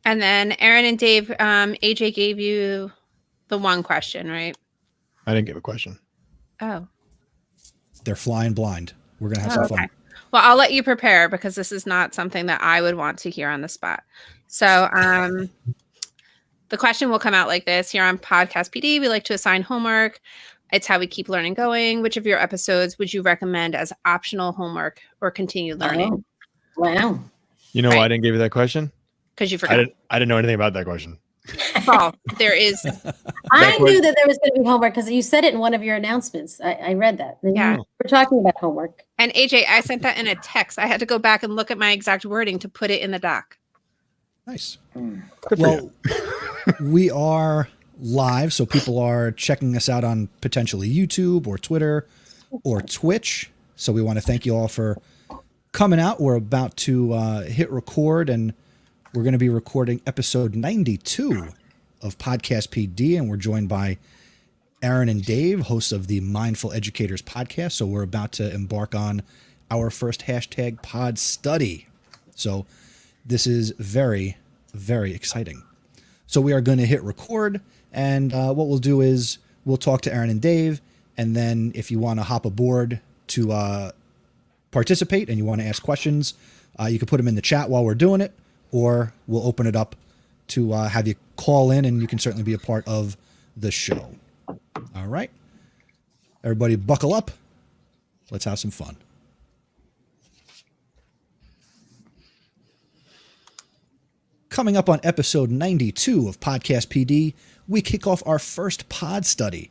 And then Erin and Dave, AJ gave you the one question, right? I didn't give a question. Oh. They're flying blind. We're going to have some fun. Well, I'll let you prepare because this is not something that I would want to hear on the spot. So the question will come out like this. Here on PodcastPD, we like to assign homework. It's how we keep learning going. Which of your episodes would you recommend as optional homework or continued learning? Wow. You know why I didn't give you that question? Because you forgot. I didn't know anything about that question. Well, there is. I knew that there was going to be homework because you said it in one of your announcements. I read that. Yeah. We're talking about homework. And AJ, I sent that in a text. I had to go back and look at my exact wording to put it in the doc. Nice. Good well, we are live, so people are checking us out on potentially YouTube or Twitter or Twitch. So we want to thank you all for coming out. We're about to hit record, and we're going to be recording episode 92 of Podcast PD, and we're joined by Erin and Dave, hosts of the Mindful Educators podcast. So we're about to embark on our first hashtag PodStudy. So this is very, very exciting. So we are going to hit record, and what we'll do is we'll talk to Erin and Dave, and then if you want to hop aboard to participate and you want to ask questions, you can put them in the chat while we're doing it, or we'll open it up to have you call in, and you can certainly be a part of the show. All right. Everybody buckle up. Let's have some fun. Coming up on episode 92 of Podcast PD, we kick off our first pod study.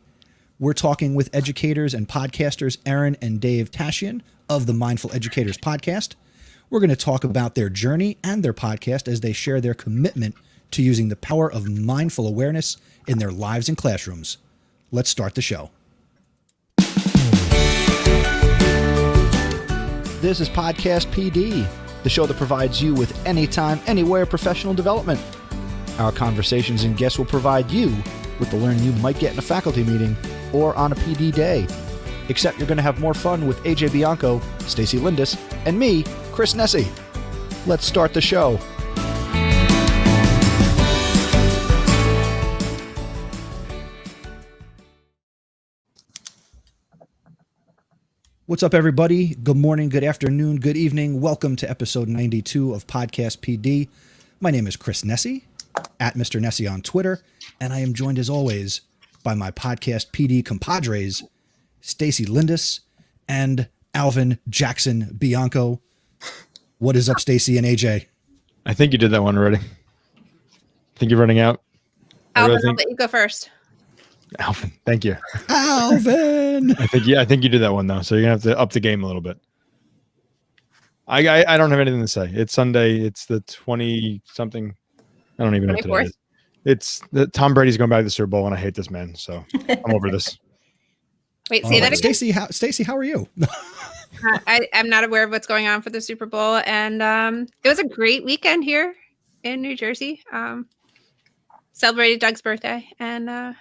We're talking with educators and podcasters Erin and Dave Tashian of the Mindful Educators podcast. We're going to talk about their journey and their podcast as they share their commitment to using the power of mindful awareness in their lives and classrooms. Let's start the show. This is Podcast PD, the show that provides you with anytime, anywhere professional development. Our conversations and guests will provide you with the learning you might get in a faculty meeting or on a PD day. Except you're going to have more fun with AJ Bianco, Stacey Lindis, and me, Chris Nessie. Let's start the show. What's up, everybody? Good morning, good afternoon, good evening. Welcome to episode 92 of Podcast PD. My name is Chris Nessie, at Mr. Nessie on Twitter, and I am joined as always by my Podcast PD compadres, Stacey Lindis and Alvin Jackson Bianco. What is up, Stacey and AJ? I think you did that one already. I think you're running out. Alvin, I'll let you go first. Alvin, thank you. Alvin! I think you did that one though, so you're gonna have to up the game a little bit. I don't have anything to say. It's Sunday. It's the 20-something. I don't even know what today is. It's Tom Brady's going back to the Super Bowl, and I hate this man, so I'm over this. Wait, say that again. Stacey, how are you? I'm not aware of what's going on for the Super Bowl, and it was a great weekend here in New Jersey. Celebrated Doug's birthday, and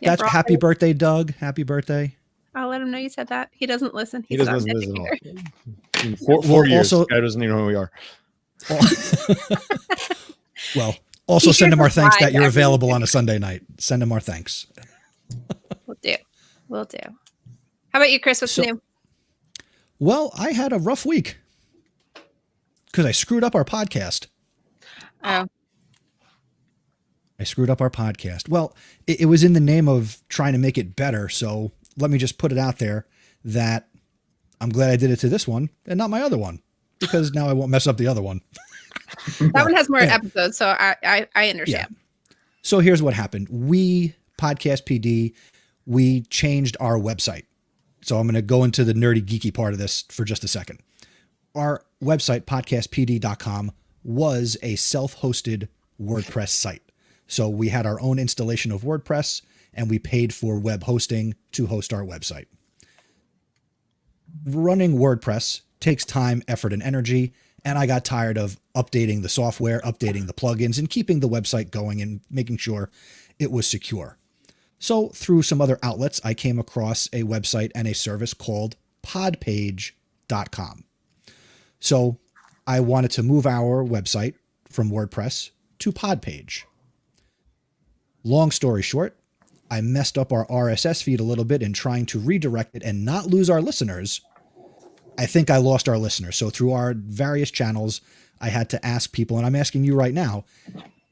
that's happy birthday, Doug. Happy birthday. I'll let him know you said that. He doesn't listen. He doesn't listen at all. In four years, also, guy doesn't even know who we are. Well, also send him our thanks that you're available on a Sunday night. Send him our thanks. Will do. How about you, Chris? What's new? Well, I had a rough week because I screwed up our podcast. Oh. I screwed up our podcast. Well, it was in the name of trying to make it better. So let me just put it out there that I'm glad I did it to this one and not my other one, because now I won't mess up the other one. That one has more episodes, so I understand. Yeah. So here's what happened. We, Podcast PD, we changed our website. So I'm going to go into the nerdy, geeky part of this for just a second. Our website, podcastpd.com, was a self-hosted WordPress site. So we had our own installation of WordPress, and we paid for web hosting to host our website. Running WordPress takes time, effort, and energy, and I got tired of updating the software, updating the plugins, and keeping the website going and making sure it was secure. So through some other outlets, I came across a website and a service called podpage.com. So I wanted to move our website from WordPress to Podpage. Long story short, I messed up our RSS feed a little bit in trying to redirect it and not lose our listeners. I think I lost our listeners. So through our various channels, I had to ask people, and I'm asking you right now,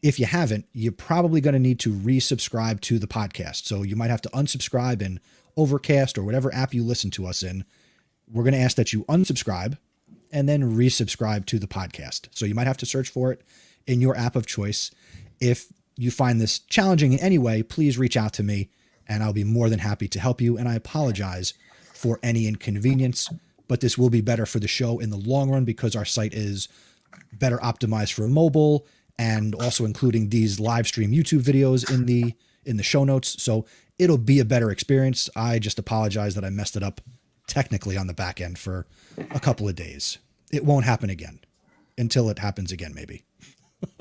if you haven't, you're probably going to need to resubscribe to the podcast. So you might have to unsubscribe in Overcast or whatever app you listen to us in. We're going to ask that you unsubscribe and then resubscribe to the podcast. So you might have to search for it in your app of choice. If you find this challenging in any way, please reach out to me and I'll be more than happy to help you. And I apologize for any inconvenience, but this will be better for the show in the long run because our site is better optimized for mobile and also including these live stream YouTube videos in the show notes. So it'll be a better experience. I just apologize that I messed it up technically on the back end for a couple of days. It won't happen again until it happens again, maybe.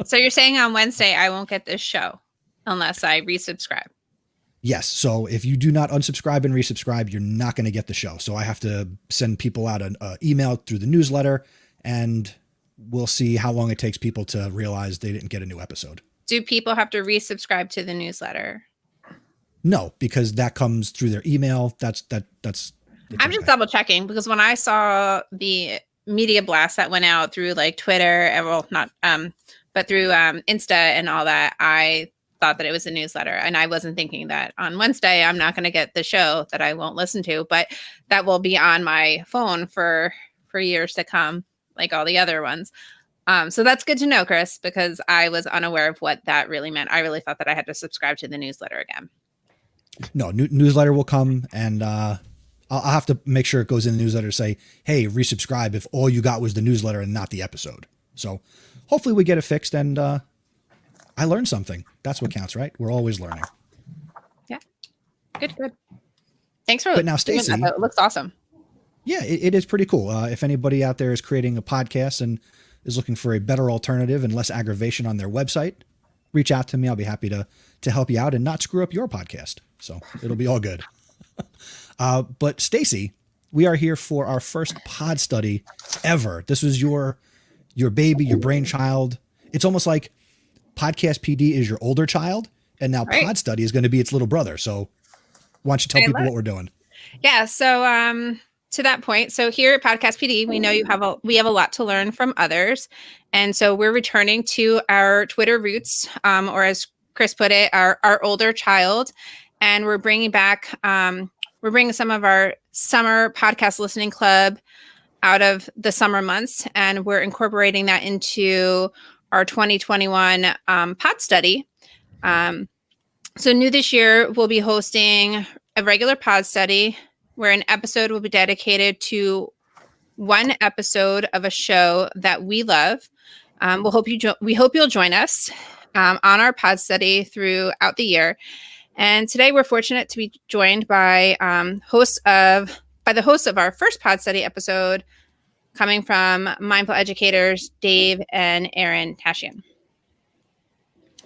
So you're saying on Wednesday, I won't get this show unless I resubscribe. Yes. So if you do not unsubscribe and resubscribe, you're not going to get the show. So I have to send people out an email through the newsletter, and we'll see how long it takes people to realize they didn't get a new episode. Do people have to resubscribe to the newsletter? No, because that comes through their email. That's. I'm just double checking because when I saw the media blast that went out through like Twitter, and well, not but through Insta and all that, I thought that it was a newsletter, and I wasn't thinking that on Wednesday I'm not going to get the show that I won't listen to, but that will be on my phone for years to come, like all the other ones. So that's good to know, Chris, because I was unaware of what that really meant. I really thought that I had to subscribe to the newsletter again. No, newsletter will come, and I'll have to make sure it goes in the newsletter to say, hey, resubscribe if all you got was the newsletter and not the episode. So hopefully we get it fixed, and I learned something. That's what counts, right? We're always learning. Yeah. Good. Thanks for But now, Stacey, it looks awesome. Yeah, it is pretty cool. If anybody out there is creating a podcast and is looking for a better alternative and less aggravation on their website, reach out to me. I'll be happy to help you out and not screw up your podcast. So it'll be all good. But Stacey, we are here for our first pod study ever. This was your baby, your brainchild. It's almost like Podcast PD is your older child, and now right. Pod Study is going to be its little brother. So why don't you tell people what we're doing? Yeah. So to that point, so here at Podcast PD, we know we have a lot to learn from others, and so we're returning to our Twitter roots, or as Chris put it, our older child, and we're bringing back we're bringing some of our summer podcast listening club out of the summer months, and we're incorporating that into our 2021 pod study. So new this year, we'll be hosting a regular pod study where an episode will be dedicated to one episode of a show that we love. We hope you'll join us on our pod study throughout the year. And today we're fortunate to be joined by the host of our first pod study episode, coming from Mindful Educators, Dave and Erin Tashian.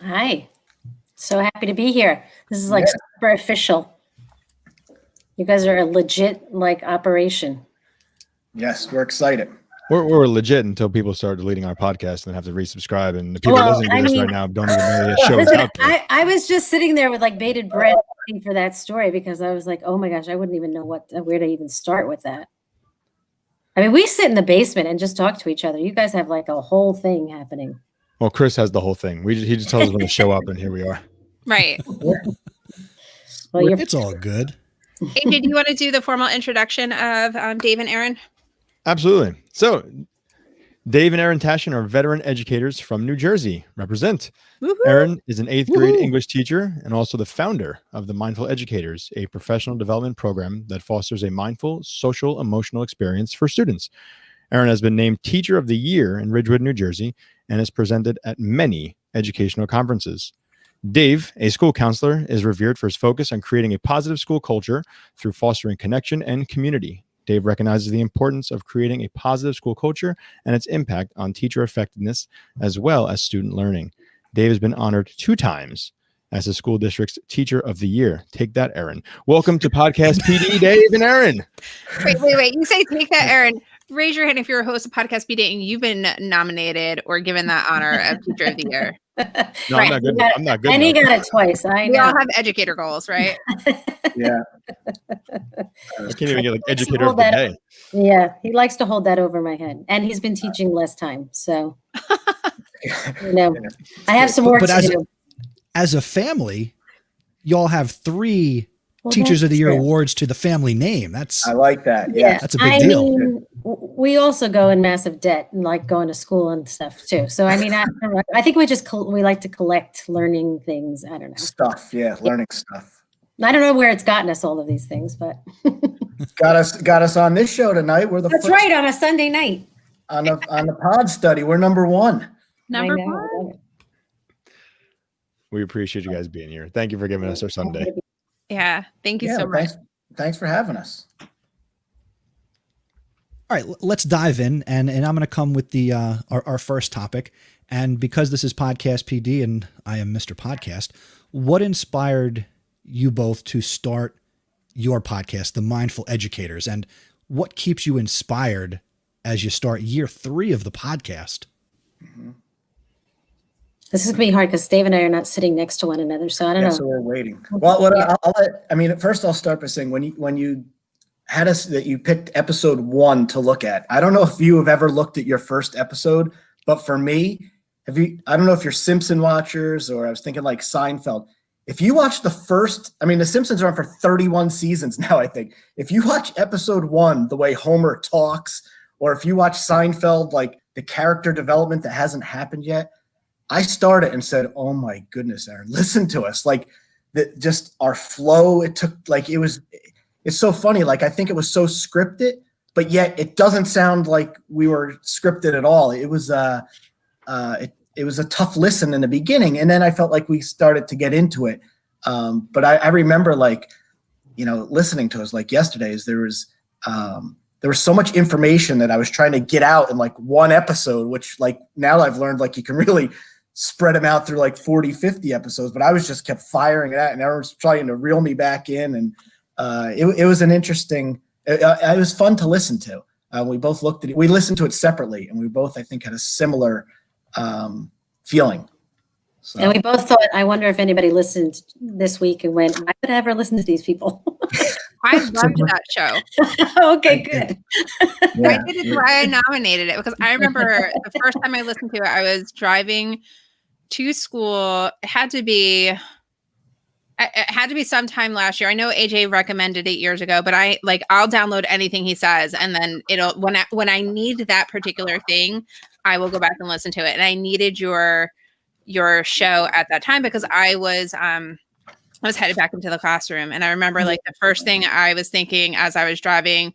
Hi. So happy to be here. This is like super official. You guys are a legit operation. Yes, we're excited. We're legit until people start deleting our podcast and have to resubscribe. And the people listening to this right now don't even know the show is out there. I was just sitting there with bated breath waiting for that story because I was like, oh my gosh, I wouldn't even know where to even start with that. I mean, we sit in the basement and just talk to each other. You guys have a whole thing happening. Well, Chris has the whole thing. He just tells us when to show up, and here we are. Right. Well, it's all good. AJ, do you want to do the formal introduction of Dave and Erin? Absolutely. So, Dave and Erin Tashian are veteran educators from New Jersey. Represent. Woo-hoo. Erin is an 8th grade English teacher and also the founder of the Mindful Educators, a professional development program that fosters a mindful, social, emotional experience for students. Erin has been named Teacher of the Year in Ridgewood, New Jersey, and is presented at many educational conferences. Dave, a school counselor, is revered for his focus on creating a positive school culture through fostering connection and community. Dave recognizes the importance of creating a positive school culture and its impact on teacher effectiveness as well as student learning. Dave has been honored 2 times as the school district's Teacher of the Year. Take that, Erin. Welcome to Podcast PD, Dave and Erin. Wait. You say take that, Erin. Raise your hand if you're a host of Podcast PD and you've been nominated or given that honor of Teacher of the Year. No, I'm not good. I'm not good. And he enough. got it twice. I We all know. have educator goals, right? Yeah. I can't even get like educator of the day. Yeah, he likes to hold that over my head, and he's been teaching less time, so I have some work to do. As a family, y'all have 3 Teachers of the Year awards to the family name. I like that. Yeah, that's a big deal. Mean, we also go in massive debt and like going to school and stuff too. So I mean, I think we like to collect learning things. I don't know stuff. Yeah, learning stuff. I don't know where it's gotten us all of these things, but got us on this show tonight. We're that's right, on a Sunday night on the PodStudy. We're number 1. Number 1. We appreciate you guys being here. Thank you for giving us our Sunday. Yeah, thank you so much. Thanks for having us. All right, let's dive in, and I'm going to come with the our first topic. And because this is Podcast PD and I am Mr. Podcast, what inspired you both to start your podcast, The Mindful Educators, and what keeps you inspired as you start year 3 of the podcast? Mm-hmm. This is gonna be hard because Dave and I are not sitting next to one another, so I don't know. So we're waiting. Well, first I'll start by saying when you had us that you picked episode 1 to look at. I don't know if you have ever looked at your first episode, but for me, I don't know if you're Simpson watchers or I was thinking like Seinfeld. If you watch the Simpsons are on for 31 seasons now, I think. If you watch episode 1, the way Homer talks, or if you watch Seinfeld, like the character development that hasn't happened yet, I started and said, "Oh my goodness, Erin, listen to us!" Like that, just our flow. It took like it's so funny. Like I think it was so scripted, but yet it doesn't sound like we were scripted at all. It was it was a tough listen in the beginning, and then I felt like we started to get into it. But I remember listening to us like yesterday's. There was so much information that I was trying to get out in like one episode, which like now I've learned like you can really spread them out through like 40, 50 episodes, but I was just kept firing it out and everyone's trying to reel me back in. And it was an interesting, it was fun to listen to. We both looked at it, we listened to it separately and we both, I think, had a similar feeling. So. And we both thought, I wonder if anybody listened this week and went, why would I ever listen to these people? I loved that show. Okay, good. Yeah. I did it why I nominated it because I remember the first time I listened to it, I was driving to school. It had to be sometime last year. I know AJ recommended it years ago, but I'll download anything he says, and then it'll when I need that particular thing, I will go back and listen to it. And I needed your show at that time because I was headed back into the classroom, and I remember like the first thing I was thinking as I was driving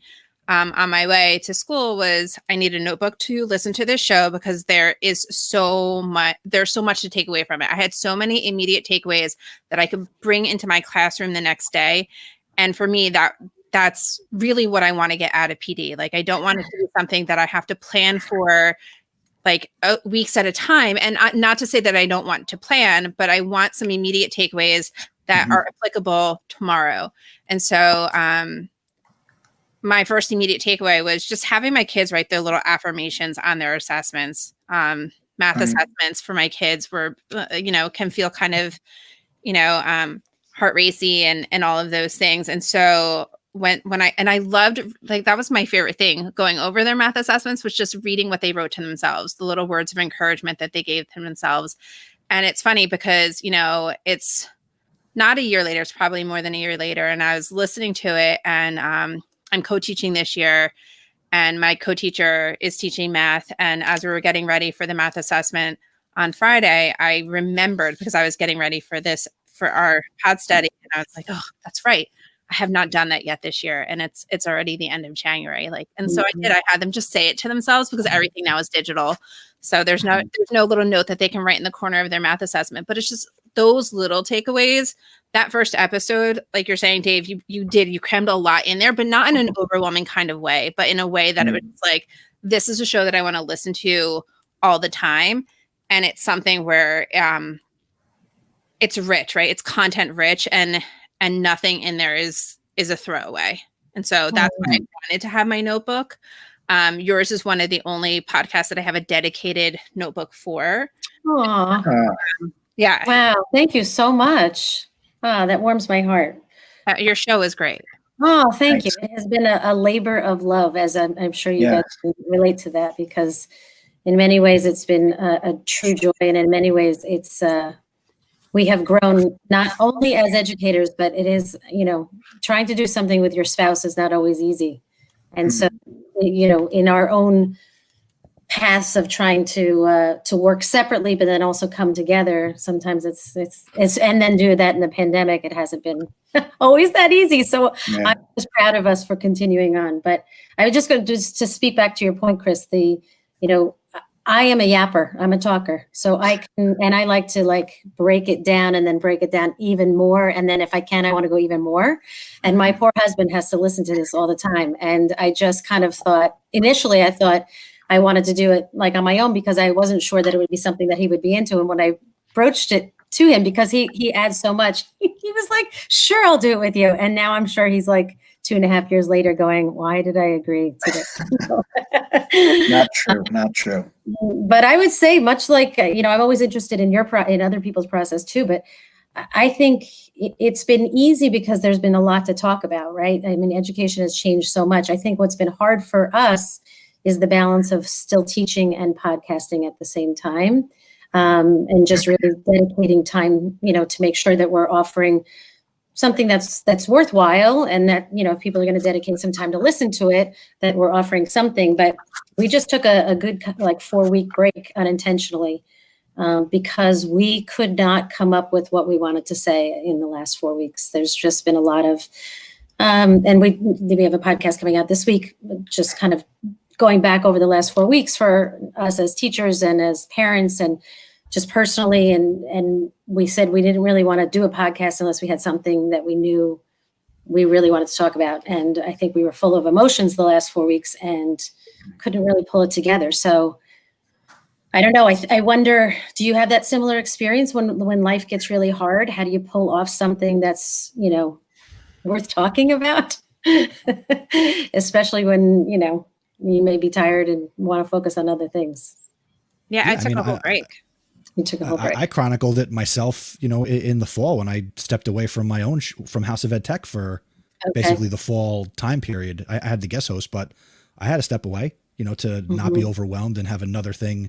on my way to school was I need a notebook to listen to this show because there's so much to take away from it. I had so many immediate takeaways that I could bring into my classroom the next day. And for me, that's really what I want to get out of PD. Like, I don't want it to be something that I have to plan for like weeks at a time. And not to say that I don't want to plan, but I want some immediate takeaways that are applicable tomorrow. And so, my first immediate takeaway was just having my kids write their little affirmations on their assessments. Math assessments for my kids were, can feel kind of, heart racy and all of those things. And so I loved, like, that was my favorite thing going over their math assessments was just reading what they wrote to themselves, the little words of encouragement that they gave to themselves. And it's funny because, it's not a year later, it's probably more than a year later. And I was listening to it and, I'm co-teaching this year and my co-teacher is teaching math. And as we were getting ready for the math assessment on Friday, I remembered because I was getting ready for our PodStudy. And I was like, oh, that's right. I have not done that yet this year. And it's already the end of January. So I had them just say it to themselves because everything now is digital. So there's no little note that they can write in the corner of their math assessment, but it's just those little takeaways. That first episode, like you're saying, Dave, you crammed a lot in there, but not in an overwhelming kind of way, but in a way that it was like, this is a show that I want to listen to all the time. And it's something where it's rich, right? It's content rich and nothing in there is a throwaway. And so that's why I wanted to have my notebook. Yours is one of the only podcasts that I have a dedicated notebook for. Aw. Yeah. Wow. Thank you so much. That warms my heart. Your show is great. Oh, thank Thanks. you. It has been a labor of love, as I'm sure you guys can relate to that, because in many ways it's been a true joy. And in many ways it's, we have grown not only as educators, but it is, trying to do something with your spouse is not always easy. And so, in our own paths of trying to work separately, but then also come together, sometimes it's and then do that in the pandemic, it hasn't been always that easy. So I'm just proud of us for continuing on. But I would just go to speak back to your point, Chris, I am a yapper. I'm a talker. So I like to break it down and then break it down even more. And then if I can, I want to go even more. And my poor husband has to listen to this all the time. And I just kind of thought, initially I thought I wanted to do it on my own because I wasn't sure that it would be something that he would be into. And when I broached it to him, because he adds so much, he was like, sure, I'll do it with you. And now I'm sure he's 2.5 years later going, why did I agree to this? Not true. But I would say much I'm always interested in in other people's process too, but I think it's been easy because there's been a lot to talk about, right? I mean, education has changed so much. I think what's been hard for us is the balance of still teaching and podcasting at the same time. And just really dedicating time, to make sure that we're offering something that's worthwhile, and that, if people are going to dedicate some time to listen to it, that we're offering something. But we just took a good 4-week break unintentionally because we could not come up with what we wanted to say in the last 4 weeks. There's just been a lot of, and we have a podcast coming out this week, just kind of going back over the last 4 weeks for us as teachers and as parents and just personally. And we said we didn't really want to do a podcast unless we had something that we knew we really wanted to talk about. And I think we were full of emotions the last 4 weeks and couldn't really pull it together. So I don't know. I wonder, do you have that similar experience when life gets really hard? How do you pull off something that's, worth talking about? Especially when, you may be tired and want to focus on other things. Yeah, I took a whole break. You took a whole break. I chronicled it myself, in the fall when I stepped away from my own from House of Ed Tech for basically the fall time period. I had the guest host, but I had to step away, to not be overwhelmed and have another thing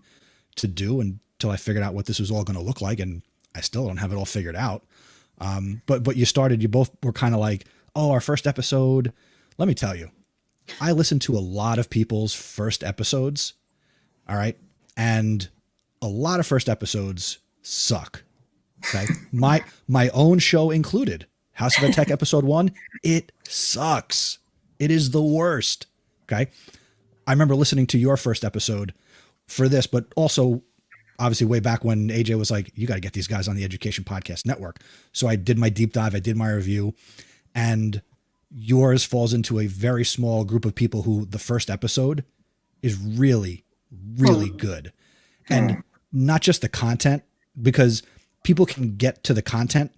to do until I figured out what this was all going to look like. And I still don't have it all figured out. But you both were kind of like, oh, our first episode. Let me tell you, I listened to a lot of people's first episodes. All right. And a lot of first episodes suck. Okay. My own show included, House of Ed Tech episode 1. It sucks. It is the worst. Okay. I remember listening to your first episode for this, but also obviously way back when AJ was like, you got to get these guys on the Education Podcast Network. So I did my deep dive. I did my review, and yours falls into a very small group of people who the first episode is really, really good. And not just the content, because people can get to the content,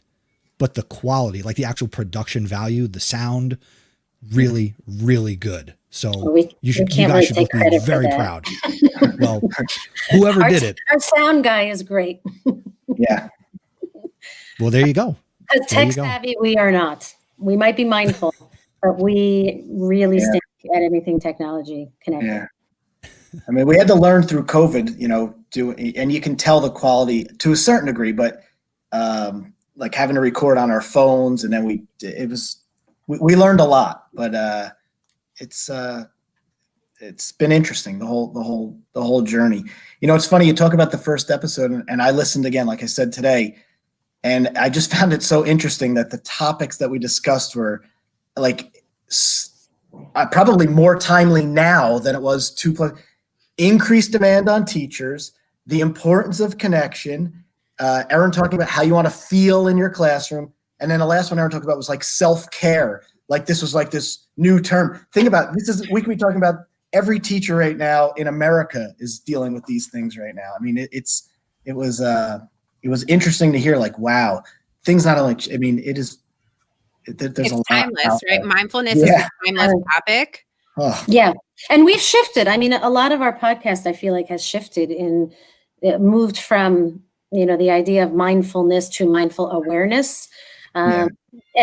but the quality, like the actual production value, the sound, really, really good. So you guys should both be very proud. Well, whoever did it. Our sound guy is great. Yeah. Well, there you go. Because tech savvy, we are not. We might be mindful, but we really stink at anything technology connected. Yeah. I mean, we had to learn through COVID, and you can tell the quality to a certain degree, but having to record on our phones, and then we learned a lot, but it's been interesting, the whole journey. It's funny, you talk about the first episode, and I listened again, like I said today, and I just found it so interesting that the topics that we discussed were probably more timely now than it was increased demand on teachers, the importance of connection, Erin talking about how you want to feel in your classroom. And then the last one Erin talked about was self-care. This was this new term. Think about it. We could be talking about every teacher right now in America is dealing with these things right now. I mean, it was interesting to hear wow, things not only, I mean, there's it's a lot timeless, right? Mindfulness is a timeless topic. Oh. Yeah. And we've shifted. I mean, a lot of our podcast, I feel like, has shifted in it moved from, the idea of mindfulness to mindful awareness. And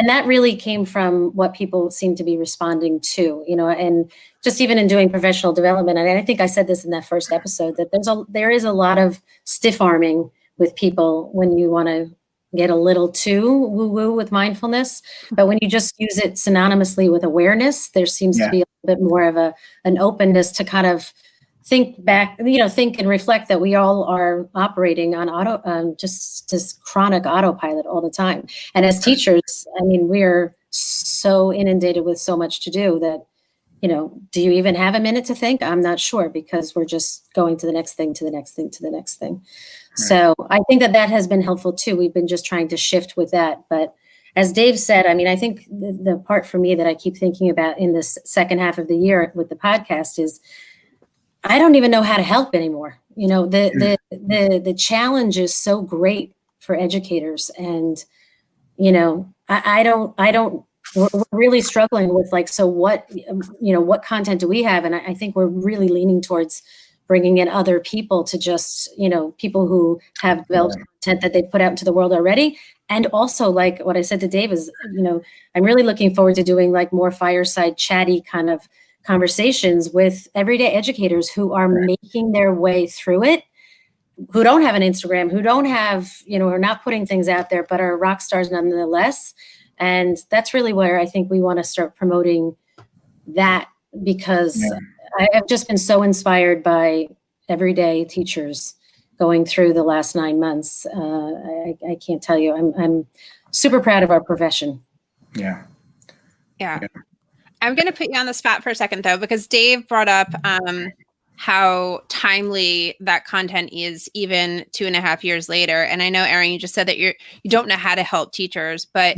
that really came from what people seem to be responding to, and just even in doing professional development. And I think I said this in that first episode, that there is a lot of stiff arming with people when you want to get a little too woo-woo with mindfulness. But when you just use it synonymously with awareness, there seems to be a bit more of an openness to kind of think back, think and reflect that we all are operating on just chronic autopilot all the time. And as teachers, I mean, we're so inundated with so much to do that, do you even have a minute to think? I'm not sure, because we're just going to the next thing, to the next thing, to the next thing. Right. So I think that has been helpful too. We've been just trying to shift with that. But as Dave said, I mean, I think the part for me that I keep thinking about in this second half of the year with the podcast is, I don't even know how to help anymore. The challenge is so great for educators, and I don't. We're really struggling with so what content do we have? And I think we're really leaning towards bringing in other people to just people who have developed content that they've put out into the world already. And also, like what I said to Dave is, I'm really looking forward to doing more fireside chatty kind of conversations with everyday educators who are making their way through it, who don't have an Instagram, who don't have, are not putting things out there, but are rock stars nonetheless. And that's really where I think we want to start promoting that, because I have just been so inspired by everyday teachers going through the last 9 months. I can't tell you, I'm super proud of our profession. Yeah. I'm going to put you on the spot for a second, though, because Dave brought up how timely that content is even 2.5 years later. And I know, Erin, you just said that you don't know how to help teachers, but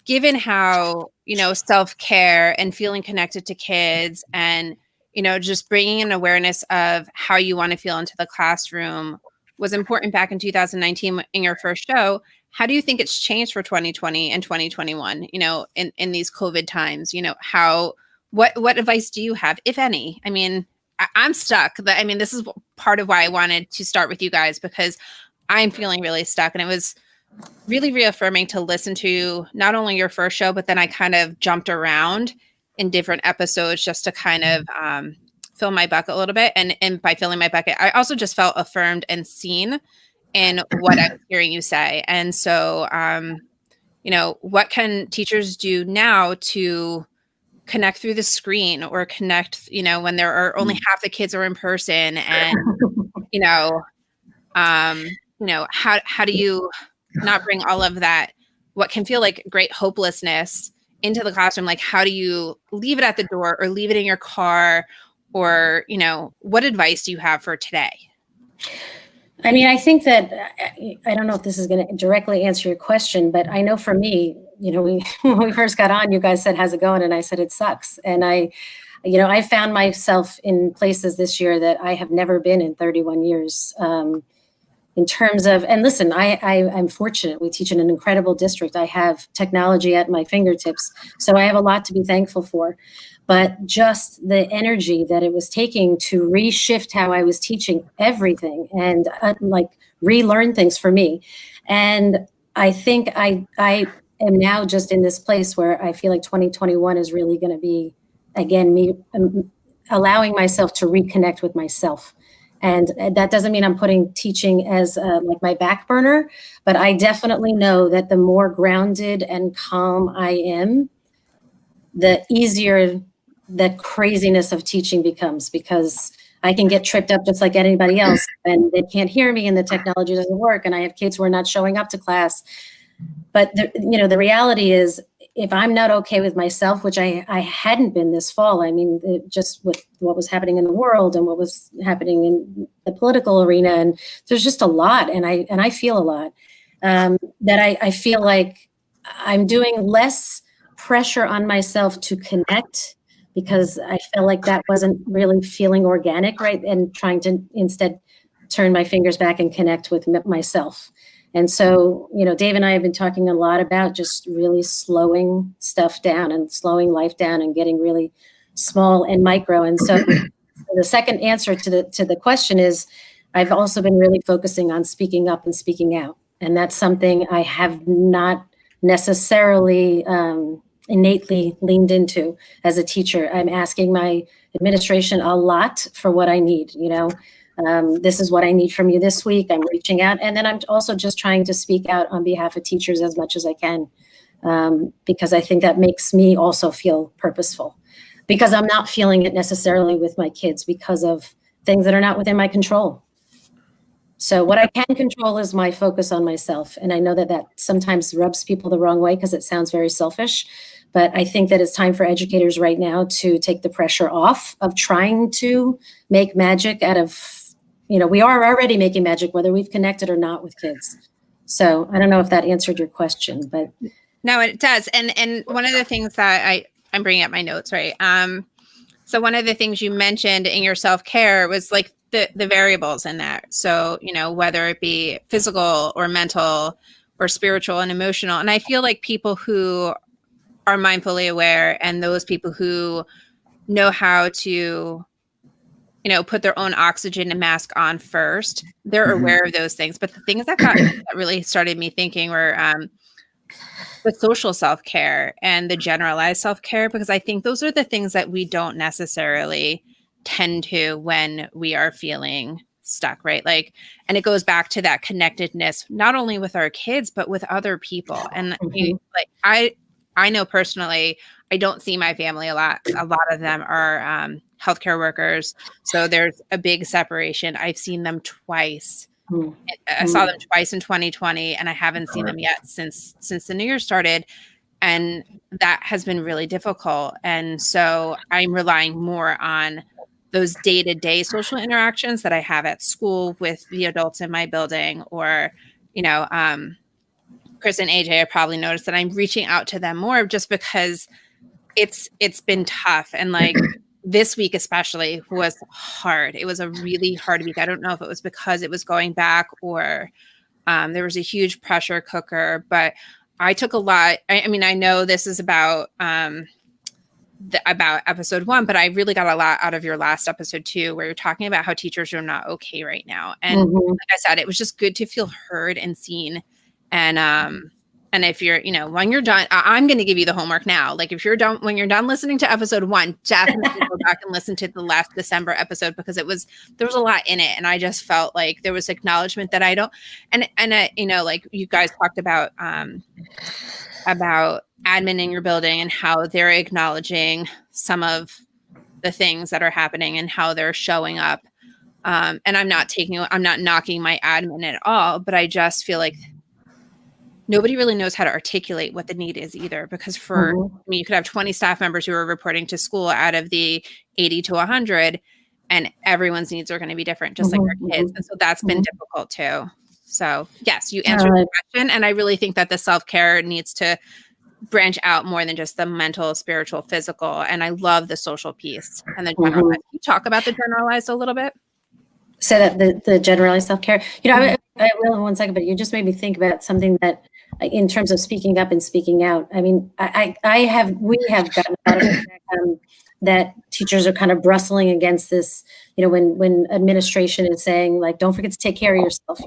given how, self-care and feeling connected to kids and, just bringing an awareness of how you want to feel into the classroom was important back in 2019 in your first show. How do you think it's changed for 2020 and 2021, in these COVID times? What advice do you have, if any? I mean, I'm stuck. This is part of why I wanted to start with you guys, because I'm feeling really stuck. And it was really reaffirming to listen to not only your first show, but then I kind of jumped around in different episodes just to kind of fill my bucket a little bit. And by filling my bucket, I also just felt affirmed and seen in what I'm hearing you say. And so, what can teachers do now to connect through the screen, or connect, when there are only half the kids are in person, and, how do you not bring all of that, what can feel like great hopelessness, into the classroom? Like, how do you leave it at the door, or leave it in your car, or, what advice do you have for today? I mean, I think that, I don't know if this is going to directly answer your question, but I know for me, when we first got on, you guys said, how's it going? And I said, it sucks. And I found myself in places this year that I have never been in 31 years. In terms of, and listen, I'm fortunate. We teach in an incredible district. I have technology at my fingertips, so I have a lot to be thankful for. But just the energy that it was taking to reshift how I was teaching everything, and relearn things for me. And I think I am now just in this place where I feel like 2021 is really going to be, again, me allowing myself to reconnect with myself. And that doesn't mean I'm putting teaching as my back burner, but I definitely know that the more grounded and calm I am, the easier the craziness of teaching becomes, because I can get tripped up just like anybody else, and they can't hear me and the technology doesn't work, and I have kids who are not showing up to class. But the reality is, if I'm not okay with myself, which I hadn't been this fall, I mean, just with what was happening in the world and what was happening in the political arena, and there's just a lot, and I feel a lot, that I feel like I'm doing less pressure on myself to connect, because I felt like that wasn't really feeling organic, right? And trying to instead turn my fingers back and connect with myself. And so, Dave and I have been talking a lot about just really slowing stuff down and slowing life down and getting really small and micro. And so the second answer to the question is, I've also been really focusing on speaking up and speaking out. And that's something I have not necessarily innately leaned into as a teacher. I'm asking my administration a lot for what I need, this is what I need from you this week. I'm reaching out. And then I'm also just trying to speak out on behalf of teachers as much as I can, because I think that makes me also feel purposeful, because I'm not feeling it necessarily with my kids because of things that are not within my control. So what I can control is my focus on myself. And I know that that sometimes rubs people the wrong way because it sounds very selfish. But I think that it's time for educators right now to take the pressure off of trying to make magic out of, we are already making magic, whether we've connected or not with kids. So I don't know if that answered your question, but. No, it does. And one of the things that I'm bringing up my notes, right? So one of the things you mentioned in your self-care was like the variables in that. So, whether it be physical or mental or spiritual and emotional. And I feel like people who are mindfully aware and those people who know how to, put their own oxygen and mask on first, they're aware of those things. But the things that really started me thinking were the social self-care and the generalized self-care, because I think those are the things that we don't necessarily tend to when we are feeling stuck, right? Like, and it goes back to that connectedness, not only with our kids, but with other people. And I know personally, I don't see my family a lot. A lot of them are healthcare workers. So there's a big separation. I've seen them twice. I saw them twice in 2020, and I haven't seen them yet since the new year started. And that has been really difficult. And so I'm relying more on those day-to-day social interactions that I have at school with the adults in my building, or, Chris and AJ, I probably noticed that I'm reaching out to them more just because it's been tough. And like this week especially was hard. It was a really hard week. I don't know if it was because it was going back or there was a huge pressure cooker, but I took a lot. I mean, I know this is about episode 1, but I really got a lot out of your last episode too, where you're talking about how teachers are not okay right now. And like I said, it was just good to feel heard and seen. And if you're, when you're done, I'm going to give you the homework now. Like if you're done, when you're done listening to episode 1, definitely go back and listen to the last December episode, because there was a lot in it. And I just felt like there was acknowledgement that I don't, and like you guys talked about admin in your building and how they're acknowledging some of the things that are happening and how they're showing up. And I'm not knocking my admin at all, but I just feel like nobody really knows how to articulate what the need is either, because you could have 20 staff members who are reporting to school out of the 80 to 100, and everyone's needs are going to be different, just like our kids. And so that's been difficult too. So yes, you answered the question. And I really think that the self-care needs to branch out more than just the mental, spiritual, physical. And I love the social piece and the generalized. Can you talk about the generalized a little bit? So that the generalized self-care, I will in 1 second, but you just made me think about something that in terms of speaking up and speaking out. I mean, we have gotten a lot of feedback that teachers are kind of bristling against this, when administration is saying like, don't forget to take care of yourself.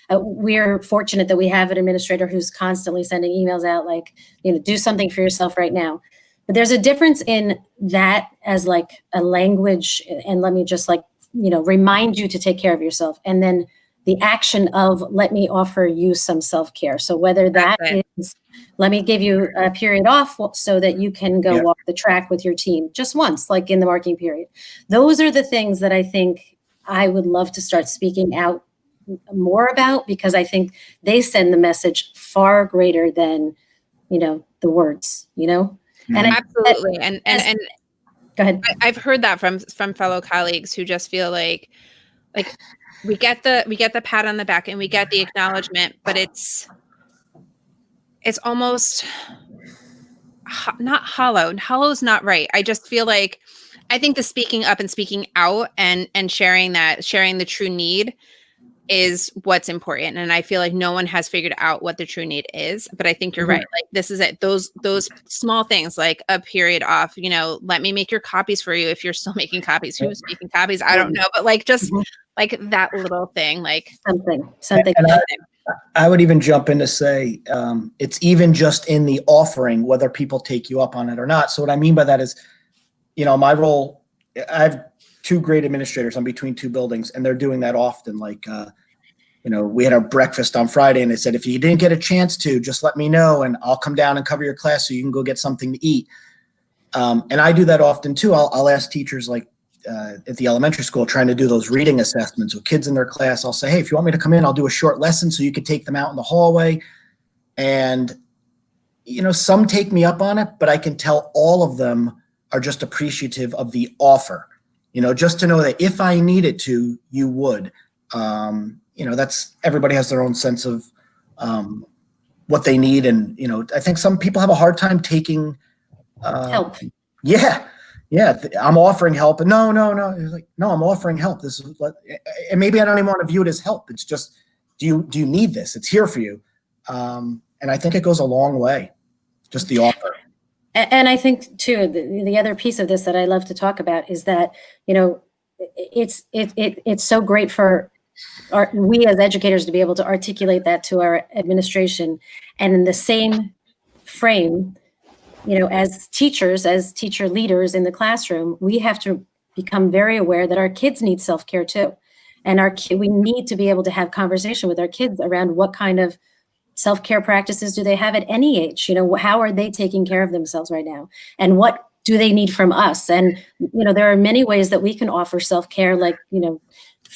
We're fortunate that we have an administrator who's constantly sending emails out like, do something for yourself right now. But there's a difference in that as like a language, and let me just like, remind you to take care of yourself. And then the action of let me offer you some self-care. So whether that is, let me give you a period off so that you can go walk the track with your team just once, like in the marking period. Those are the things that I think I would love to start speaking out more about, because I think they send the message far greater than, the words, And absolutely. And go ahead. I've heard that from fellow colleagues who just feel like we get the pat on the back and we get the acknowledgement, but it's almost not hollow. Hollow's not right. I just feel like I think the speaking up and speaking out and sharing the true need is what's important. And I feel like no one has figured out what the true need is, but I think you're right. Like, this is it. Those small things, like a period off, let me make your copies for you. If you're still making copies, who's making copies? I don't know. But like, just like that little thing, like something. And I would even jump in to say, it's even just in the offering, whether people take you up on it or not. So what I mean by that is, my role, I have 2 great administrators. I'm between 2 buildings, and they're doing that often. Like, we had our breakfast on Friday, and they said, if you didn't get a chance to, just let me know, and I'll come down and cover your class so you can go get something to eat. And I do that often too. I'll ask teachers, like at the elementary school, trying to do those reading assessments with kids in their class. I'll say, hey, if you want me to come in, I'll do a short lesson so you can take them out in the hallway. And, some take me up on it, but I can tell all of them are just appreciative of the offer, just to know that if I needed to, you would. That's, everybody has their own sense of what they need. And, I think some people have a hard time taking help. Yeah. I'm offering help. And no. It's like, no, I'm offering help. This is what, and maybe I don't even want to view it as help. It's just, do you need this? It's here for you. And I think it goes a long way, just the offer. And I think too, the other piece of this that I love to talk about is that, it's so great for we as educators to be able to articulate that to our administration, and in the same frame, as teachers, as teacher leaders in the classroom, we have to become very aware that our kids need self-care too. And we need to be able to have conversation with our kids around what kind of self-care practices do they have at any age? How are they taking care of themselves right now? And what do they need from us? And, there are many ways that we can offer self-care, like,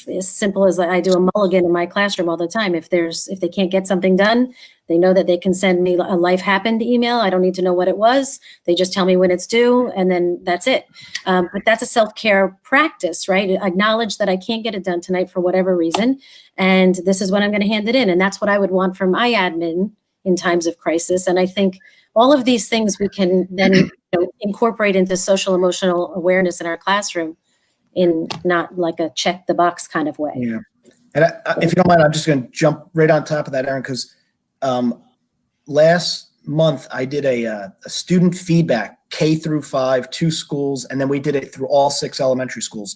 as simple as I do a mulligan in my classroom all the time. If they can't get something done, they know that they can send me a life happened email. I don't need to know what it was. They just tell me when it's due, and then that's it. But that's a self-care practice, right? Acknowledge that I can't get it done tonight for whatever reason, and this is when I'm going to hand it in. And that's what I would want from my admin in times of crisis. And I think all of these things we can then incorporate into social emotional awareness in our classroom, in not like a check the box kind of way. Yeah. And if you don't mind, I'm just going to jump right on top of that, Erin, because last month I did a student feedback, K through 5, 2 schools, and then we did it through all 6 elementary schools.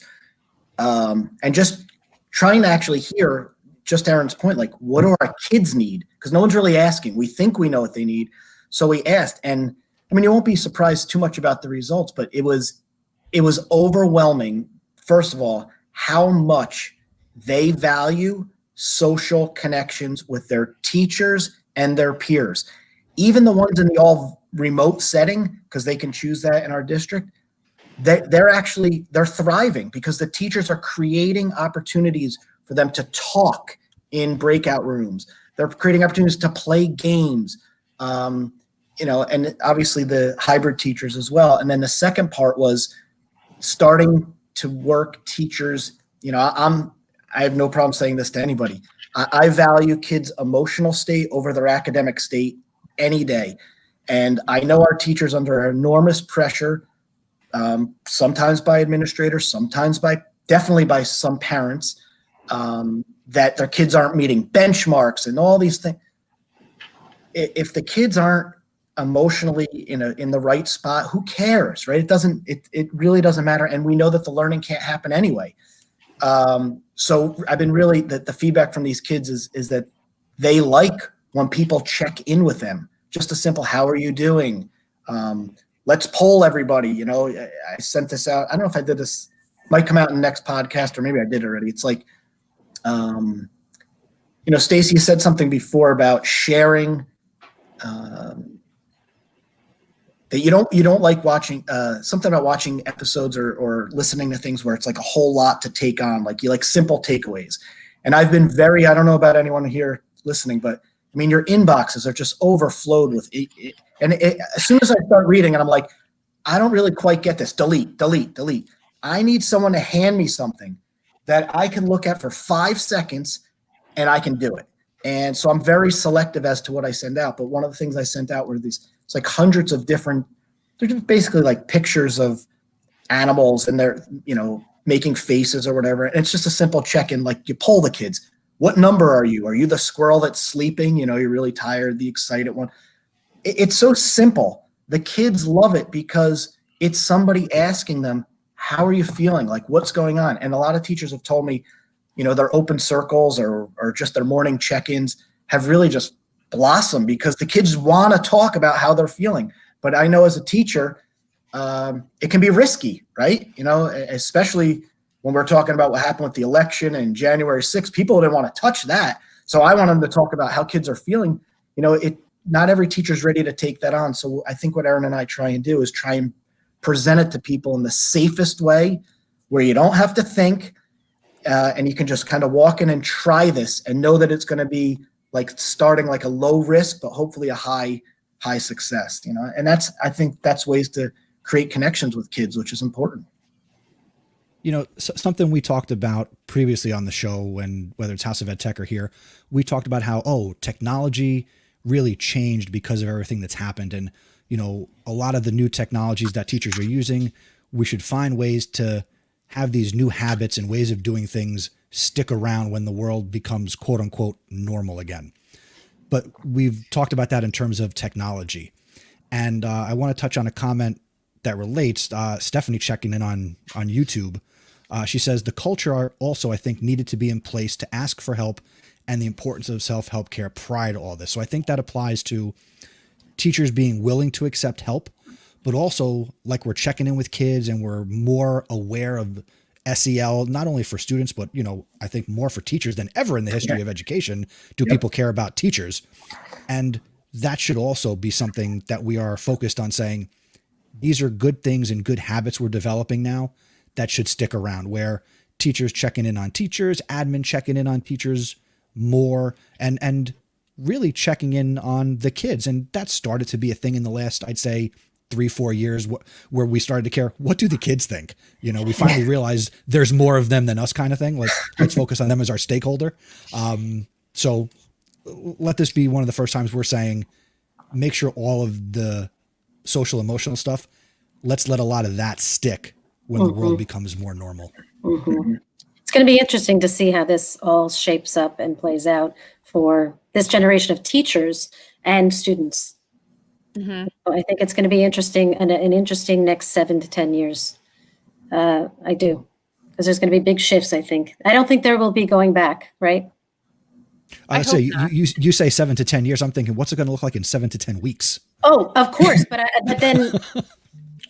And just trying to actually hear, just Erin's point, like, what do our kids need? Because no one's really asking. We think we know what they need. So we asked, and I mean, you won't be surprised too much about the results, but it was overwhelming. First of all, how much they value social connections with their teachers and their peers. Even the ones in the all remote setting, because they can choose that in our district, they're thriving because the teachers are creating opportunities for them to talk in breakout rooms. They're creating opportunities to play games, and obviously the hybrid teachers as well. And then the second part was starting to work teachers. I have no problem saying this to anybody. I value kids' emotional state over their academic state any day. And I know our teachers under enormous pressure, sometimes by administrators, sometimes definitely by some parents, that their kids aren't meeting benchmarks and all these things. If the kids aren't emotionally in the right spot, who cares, right? It really doesn't matter. And we know that the learning can't happen anyway. So I've been really, the feedback from these kids is that they like when people check in with them. Just a simple, how are you doing? Let's poll everybody. I sent this out. I don't know if I did this, might come out in the next podcast, or maybe I did already. It's like, Stacey said something before about sharing, that you don't like watching, something about watching episodes or listening to things where it's like a whole lot to take on, like you like simple takeaways. And I've been I don't know about anyone here listening, but I mean, your inboxes are just overflowed with it. And as soon as I start reading and I'm like, I don't really quite get this, delete. I need someone to hand me something that I can look at for 5 seconds and I can do it. And so I'm very selective as to what I send out. But one of the things I sent out were it's like hundreds of different, they're just basically like pictures of animals and they're, making faces or whatever. And it's just a simple check-in, like you poll the kids. What number are you? Are you the squirrel that's sleeping? You're really tired, the excited one. It's so simple. The kids love it because it's somebody asking them, how are you feeling? Like, what's going on? And a lot of teachers have told me, their open circles or just their morning check-ins have really just blossomed because the kids want to talk about how they're feeling. But I know as a teacher, it can be risky, right? Especially when we're talking about what happened with the election and January 6th, people didn't want to touch that. So I want them to talk about how kids are feeling. Not every teacher's ready to take that on. So I think what Erin and I try and do is try and present it to people in the safest way where you don't have to think and you can just kind of walk in and try this and know that it's going to be like starting like a low risk, but hopefully a high success, and I think that's ways to create connections with kids, which is important. Something we talked about previously on the show, whether it's House of Ed Tech or here, we talked about how, technology really changed because of everything that's happened. And, a lot of the new technologies that teachers are using, we should find ways to have these new habits and ways of doing things stick around when the world becomes quote unquote normal again. But we've talked about that in terms of technology. And I want to touch on a comment that relates. Stephanie checking in on YouTube. She says the culture also, I think, needed to be in place to ask for help and the importance of self-help care prior to all this. So I think that applies to teachers being willing to accept help, but also like we're checking in with kids and we're more aware of SEL, not only for students, but, I think more for teachers than ever in the history of education. Do people care about teachers? And that should also be something that we are focused on saying, these are good things and good habits we're developing now that should stick around, where teachers checking in on teachers, admin checking in on teachers more, and really checking in on the kids. And that started to be a thing in the last, I'd say, 3-4 years where we started to care. What do the kids think? We finally realized there's more of them than us kind of thing. Let's focus on them as our stakeholder. So let this be one of the first times we're saying, make sure all of the social emotional stuff, let's let a lot of that stick when the world becomes more normal. It's going to be interesting to see how this all shapes up and plays out for this generation of teachers and students. So I think it's going to be interesting and an interesting next 7 to 10 years. I do, because there's going to be big shifts. I think. I don't think there will be going back. Right. I would say you say 7 to 10 years. I'm thinking, what's it going to look like in 7 to 10 weeks? Oh, of course, but then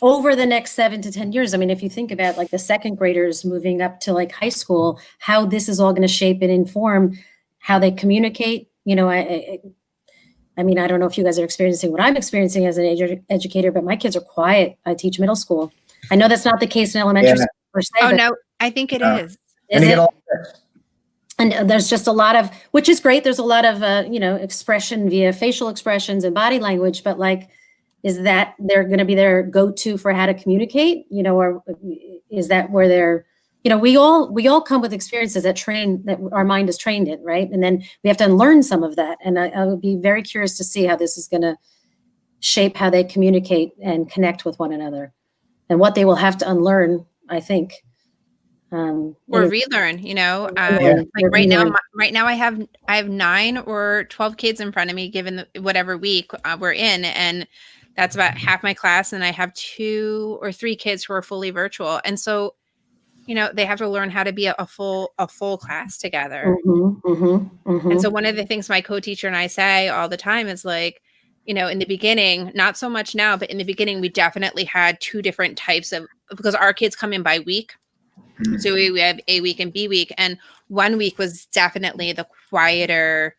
over the next 7 to 10 years, I mean, if you think about like the second graders moving up to like high school, how this is all going to shape and inform how they communicate. I mean, I don't know if you guys are experiencing what I'm experiencing as an educator, but my kids are quiet. I teach middle school. I know that's not the case in elementary school per se. Oh, no, I think it is. And there's just a lot of, which is great. There's a lot of, expression via facial expressions and body language, but like, is that they're going to be their go-to for how to communicate, or is that where they're, we all come with experiences that our mind is trained in, right? And then we have to unlearn some of that. And I would be very curious to see how this is going to shape how they communicate and connect with one another and what they will have to unlearn, I think. Or relearn, like right now I have 9 or 12 kids in front of me given whatever week we're in, and that's about half my class, and I have 2 or 3 kids who are fully virtual, and so they have to learn how to be a full class together. And so one of the things my co-teacher and I say all the time is like, in the beginning, not so much now, but in the beginning we definitely had 2 different types of, because our kids come in by week. So we have A week and B week, and 1 week was definitely the quieter,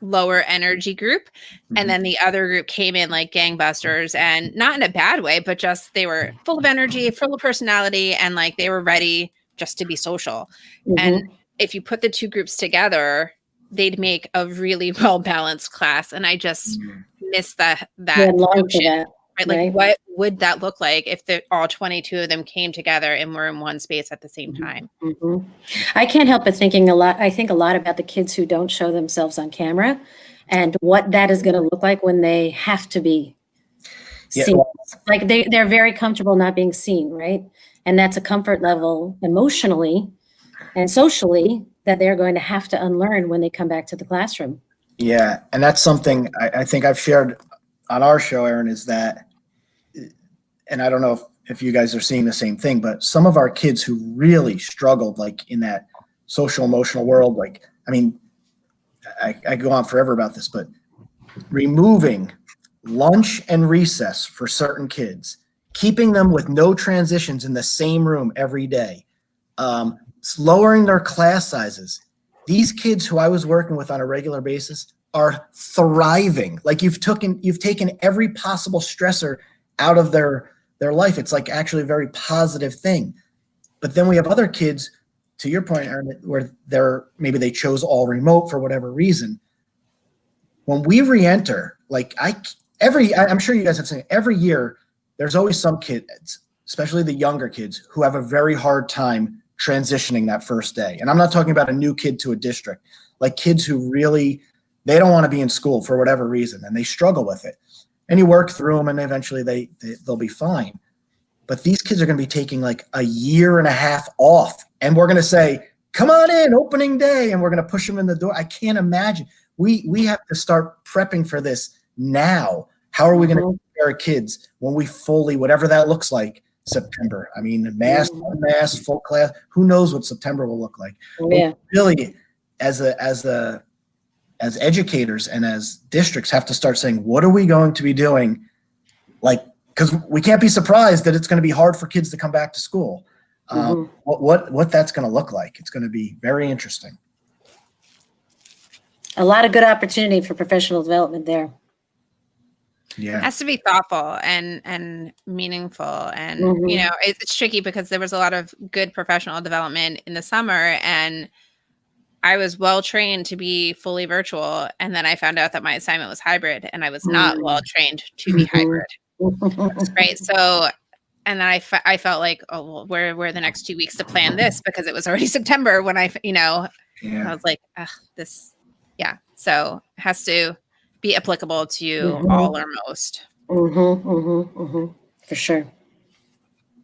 lower energy group. And then the other group came in like gangbusters, and not in a bad way, but just they were full of energy, full of personality, and like they were ready just to be social. And if you put the 2 groups together, they'd make a really well-balanced class. And I just miss that notion. Right? Like, what would that look like if all 22 of them came together and were in one space at the same time? I can't help but thinking a lot. I think a lot about the kids who don't show themselves on camera and what that is going to look like when they have to be seen. Like they're very comfortable not being seen, right? And that's a comfort level emotionally and socially that they're going to have to unlearn when they come back to the classroom. Yeah. And that's something I think I've shared on our show, Erin, is that, and I don't know if you guys are seeing the same thing, but some of our kids who really struggled, like in that social emotional world, like, I mean, I go on forever about this, but removing lunch and recess for certain kids, keeping them with no transitions in the same room every day, lowering their class sizes. These kids who I was working with on a regular basis are thriving. Like you've taken every possible stressor out of their life. It's like actually a very positive thing. But then we have other kids, to your point, Erin, where maybe they chose all remote for whatever reason. When we re-enter, like I'm sure you guys have seen every year, there's always some kids, especially the younger kids, who have a very hard time transitioning that first day. And I'm not talking about a new kid to a district, like kids who really, they don't want to be in school for whatever reason, and they struggle with it. And you work through them, and eventually they'll be fine. But these kids are going to be taking like a year and a half off, and we're going to say, come on in, opening day, and we're going to push them in the door. I can't imagine. We have to start prepping for this now. How are we going to prepare kids when we fully, whatever that looks like, September? I mean, mask, unmasked, full class. Who knows what September will look like? Yeah. Really, as educators and as districts, have to start saying, what are we going to be doing? Like, because we can't be surprised that it's going to be hard for kids to come back to school. What that's going to look like. It's going to be very interesting. A lot of good opportunity for professional development there. Yeah. It has to be thoughtful and meaningful. And, you know, it's tricky because there was a lot of good professional development in the summer, and I was well trained to be fully virtual. And then I found out that my assignment was hybrid, and I was not well trained to be hybrid. Right. So, and then I felt like, oh, well, where are the next 2 weeks to plan this? Because it was already September when I was like, this. Yeah. So it has to be applicable to all or most. For sure.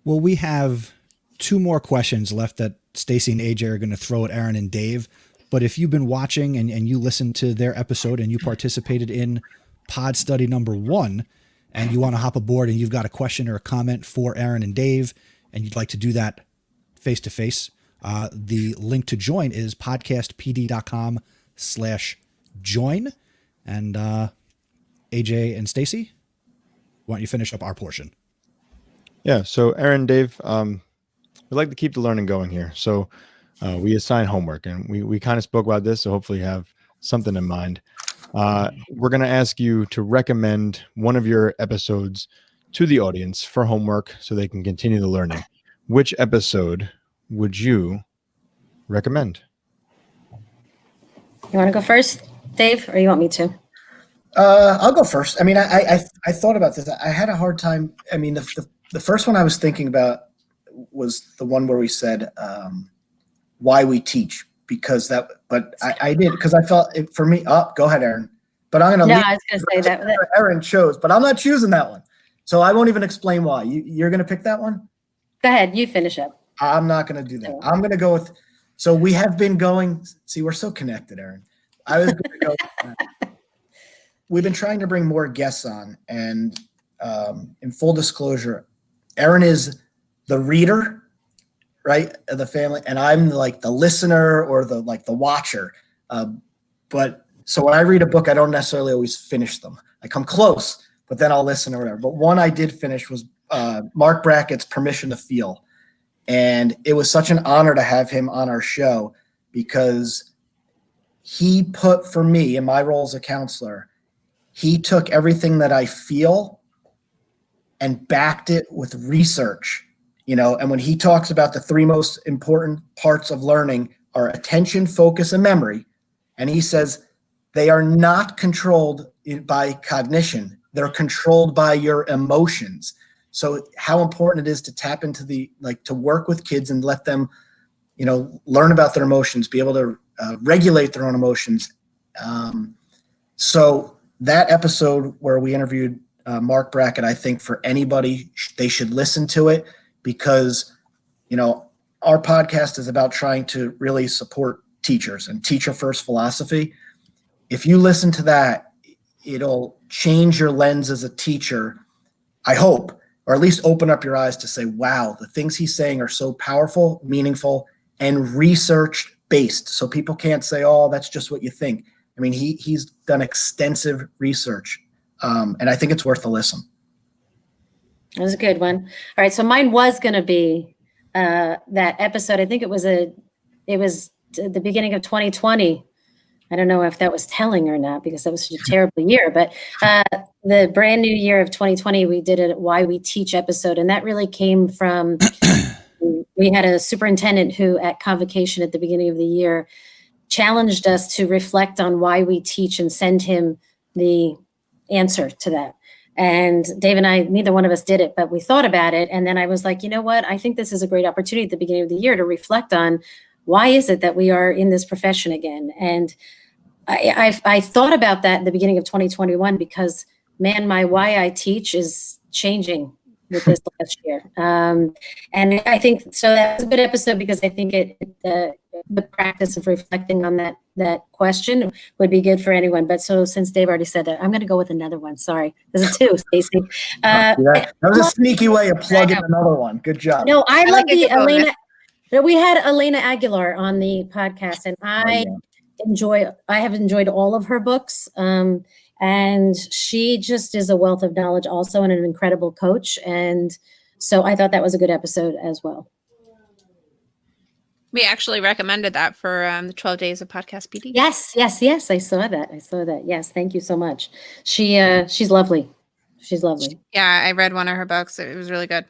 Well, we have 2 more questions left that Stacey and AJ are going to throw at Erin and Dave. But if you've been watching and you listened to their episode and you participated in PodStudy number 1, and you want to hop aboard and you've got a question or a comment for Erin and Dave, and you'd like to do that face to face, the link to join is podcastpd.com/join. And AJ and Stacey, why don't you finish up our portion? Yeah. So Erin, Dave, we'd like to keep the learning going here. So we assign homework, and we kind of spoke about this. So hopefully you have something in mind. We're going to ask you to recommend one of your episodes to the audience for homework so they can continue the learning. Which episode would you recommend? You want to go first, Dave, or you want me to? I'll go first. I mean, I thought about this. I had a hard time. I mean, the first one I was thinking about was the one where we said why we teach, but I did because I felt it for me. Oh, go ahead, Erin. But I'm going to. No, I was going to say that. Erin chose, but I'm not choosing that one, so I won't even explain why. You're going to pick that one. Go ahead, you finish up. I'm not going to do that. I'm going to go with. So we have been going. See, we're so connected, Erin. I was going to go. We've been trying to bring more guests on, and in full disclosure, Erin is the reader, right, of the family, and I'm like the listener or the watcher. But so when I read a book, I don't necessarily always finish them. I come close, but then I'll listen or whatever. But one I did finish was Mark Brackett's Permission to Feel, and it was such an honor to have him on our show because he put, for me in my role as a counselor, he took everything that I feel and backed it with research, and when he talks about the 3 most important parts of learning are attention, focus, and memory, and he says they are not controlled by cognition. They're controlled by your emotions. So how important it is to tap into to work with kids and let them, learn about their emotions, be able to regulate their own emotions. So that episode where we interviewed Mark Brackett, I think for anybody, they should listen to it because, our podcast is about trying to really support teachers and teacher first philosophy. If you listen to that, it'll change your lens as a teacher, I hope, or at least open up your eyes to say, wow, the things he's saying are so powerful, meaningful, and research based. So people can't say, oh, that's just what you think. I mean, he's done extensive research, and I think it's worth a listen. That was a good one. All right, so mine was going to be that episode. I think it was the beginning of 2020. I don't know if that was telling or not because that was such a terrible year, but the brand new year of 2020, we did a Why We Teach episode, and that really came from, we had a superintendent who at convocation at the beginning of the year challenged us to reflect on why we teach and send him the answer to that. And Dave and I, neither one of us did it, but we thought about it. And then I was like, you know what? I think this is a great opportunity at the beginning of the year to reflect on why is it that we are in this profession again? And I thought about that in the beginning of 2021 because, man, my why I teach is changing with this last year. And I think, so that's a good episode because I think the practice of reflecting on that question would be good for anyone. But so since Dave already said that, I'm going to go with another one. Sorry. There's two, Stacey. That was a sneaky way of plugging another one. Good job. No, I love the Elena. We had Elena Aguilar on the podcast, and I have enjoyed all of her books. And she just is a wealth of knowledge also and an incredible coach. And so I thought that was a good episode as well. We actually recommended that for the 12 days of PodcastPD. Yes. I saw that. Yes. Thank you so much. She's lovely. She's lovely. Yeah. I read one of her books. It was really good.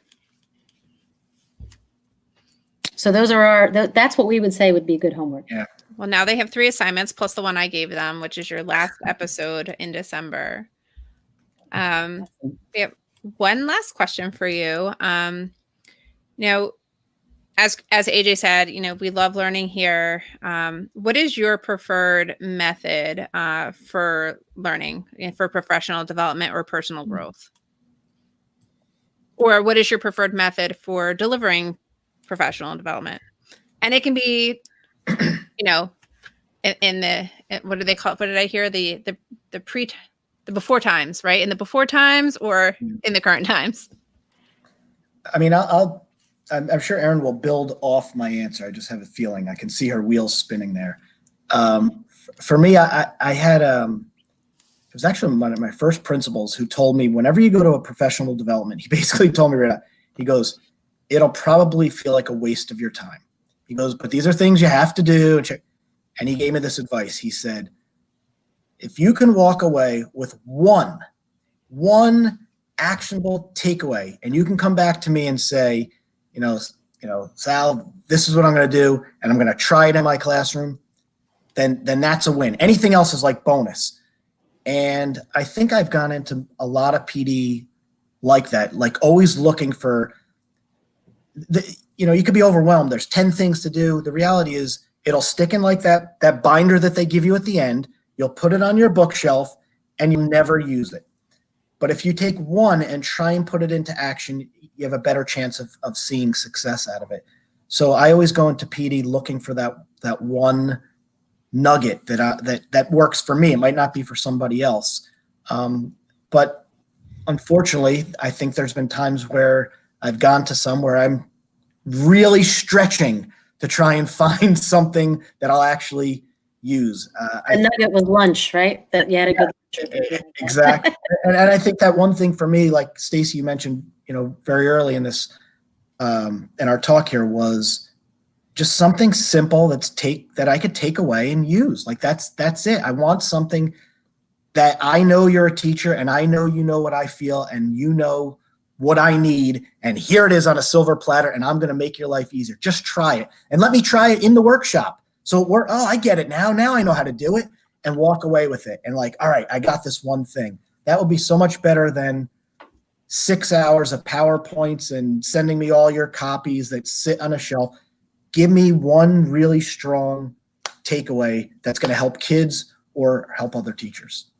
So those are that's what we would say would be good homework. Yeah. Well, now they have 3 assignments plus the one I gave them, which is your last episode in December. We have one last question for you. As AJ said, we love learning here. What is your preferred method for learning, for professional development or personal growth? Or what is your preferred method for delivering professional development? And it can be, in the, what do they call it? What did I hear? The before times, right? In the before times or in the current times? I mean, I'm sure Erin will build off my answer. I just have a feeling I can see her wheels spinning there. For me, I had, it was actually one of my first principals who told me, whenever you go to a professional development, he basically told me right out, he goes, it'll probably feel like a waste of your time. He goes, but these are things you have to do. And he gave me this advice. He said, if you can walk away with one actionable takeaway, and you can come back to me and say, Sal, this is what I'm going to do, and I'm going to try it in my classroom, then that's a win. Anything else is like bonus. And I think I've gone into a lot of PD like that, like always looking for you could be overwhelmed. There's 10 things to do. The reality is it'll stick in like that binder that they give you at the end. You'll put it on your bookshelf and you never use it. But if you take one and try and put it into action, you have a better chance of seeing success out of it. So I always go into PD looking for that one nugget that works for me. It might not be for somebody else. But unfortunately, I think there's been times where I've gone to somewhere I'm really stretching to try and find something that I'll actually use. The nugget was lunch, right? That you had a good lunch. Exactly. and I think that one thing for me, like Stacey, you mentioned, very early in this, in our talk here, was just something simple that I could take away and use. Like that's it. I want something that I know you're a teacher and I know you know what I feel and you know what I need, and here it is on a silver platter, and I'm going to make your life easier. Just try it, and let me try it in the workshop. So I get it now. Now I know how to do it, and walk away with it. And like, all right, I got this one thing. That would be so much better than 6 hours of PowerPoints and sending me all your copies that sit on a shelf. Give me one really strong takeaway that's going to help kids or help other teachers.